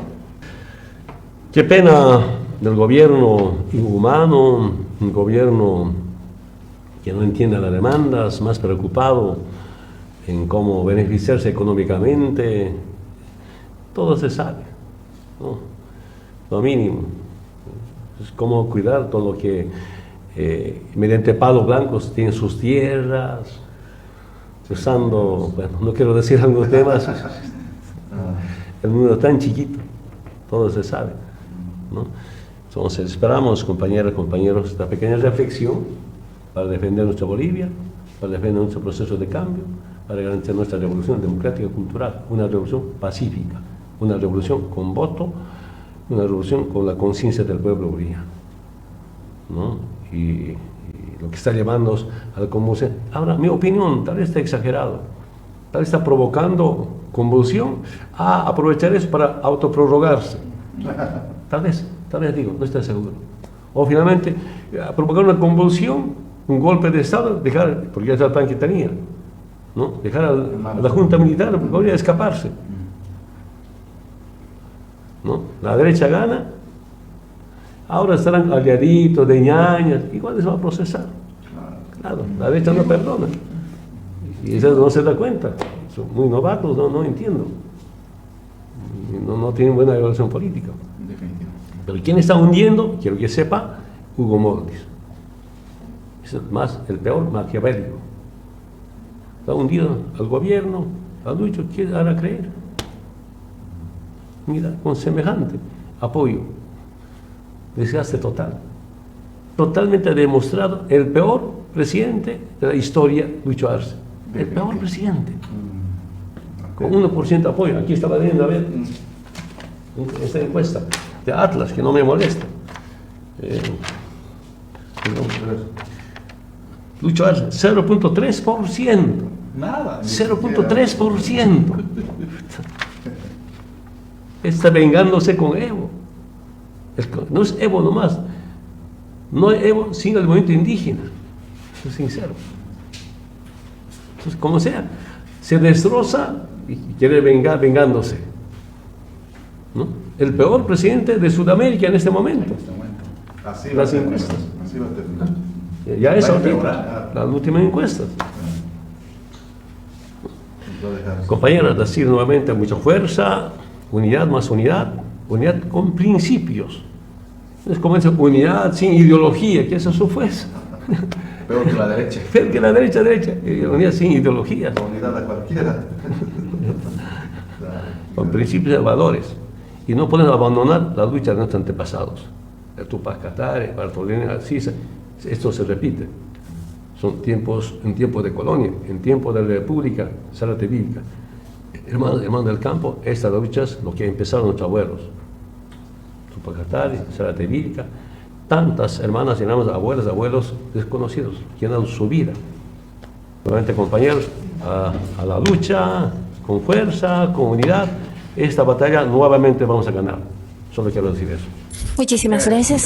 Speaker 3: Qué pena del gobierno inhumano, un gobierno que no entiende las demandas, más preocupado en cómo beneficiarse económicamente. Todo se sabe, ¿no? Lo mínimo. Es cómo cuidar todo lo que mediante palos blancos tienen sus tierras, usando, bueno, no quiero decir algunos temas, el mundo es tan chiquito, todo se sabe, ¿no? Entonces esperamos, compañeras, compañeros, esta pequeña reflexión para defender nuestra Bolivia, para defender nuestro proceso de cambio, para garantizar nuestra revolución democrática y cultural, una revolución pacífica, una revolución con voto, una revolución con la conciencia del pueblo boliviano, ¿no? Y lo que está llevándonos a la convulsión. Ahora, mi opinión, tal vez está exagerado, tal vez está provocando convulsión, aprovechar eso para autoprorrogarse. Tal vez digo, no estoy seguro. O finalmente, provocar una convulsión, un golpe de Estado, porque ya es el plan que tenía, ¿no? Dejar a la Junta Militar, podría escaparse, ¿no? La derecha gana, ahora estarán aliaditos de ñañas, igual les va a procesar. Claro, la derecha no perdona. Y eso no se da cuenta. Son muy novatos, no entiendo. No tienen buena evaluación política. Pero ¿quién está hundiendo? Quiero que sepa, Hugo Morales. Es el peor maquiavélico. Está hundido al gobierno, a Lucho, ¿quién hará creer? Mira, con semejante apoyo, desgaste total. Totalmente demostrado el peor presidente de la historia, Lucho Arce. El peor presidente. Con 1% de apoyo. Aquí estaba viendo, a ver, esta encuesta de Atlas, que no me molesta. Lucho Arce, 0.3%.
Speaker 8: Nada.
Speaker 3: 0.3%. Está vengándose con Evo. No es Evo nomás. No es Evo sin el movimiento indígena. Soy sincero. Entonces, como sea, se destroza y quiere vengándose, ¿no? El peor presidente de Sudamérica en este momento.
Speaker 2: Así
Speaker 3: Las encuestas.
Speaker 2: Así va a terminar.
Speaker 3: Ya es ahorita, las últimas encuestas. Compañeras, decir nuevamente mucha fuerza, unidad más unidad con principios. Es como esa unidad sin ideología, que esa es su fuerza.
Speaker 8: Peor que la derecha.
Speaker 3: Peor que la derecha, unidad sin ideología.
Speaker 2: Unidad a cualquiera.
Speaker 3: Con principios y valores. y no podemos abandonar la lucha de nuestros antepasados. El Tupac Katari, Bartolomé Alciza, esto se repite. Son tiempos, en tiempo de colonia, en tiempo de la República, Zárate Bíblica. Hermanos del campo, estas luchas, lo que empezaron nuestros abuelos. Tupac Katari, Zárate Bíblica, tantas hermanas y hermanos, abuelas, abuelos desconocidos, que han dado su vida. Nuevamente, compañeros, a la lucha, con fuerza, con unidad. Esta batalla nuevamente vamos a ganar. Solo quiero decir eso.
Speaker 1: Muchísimas gracias.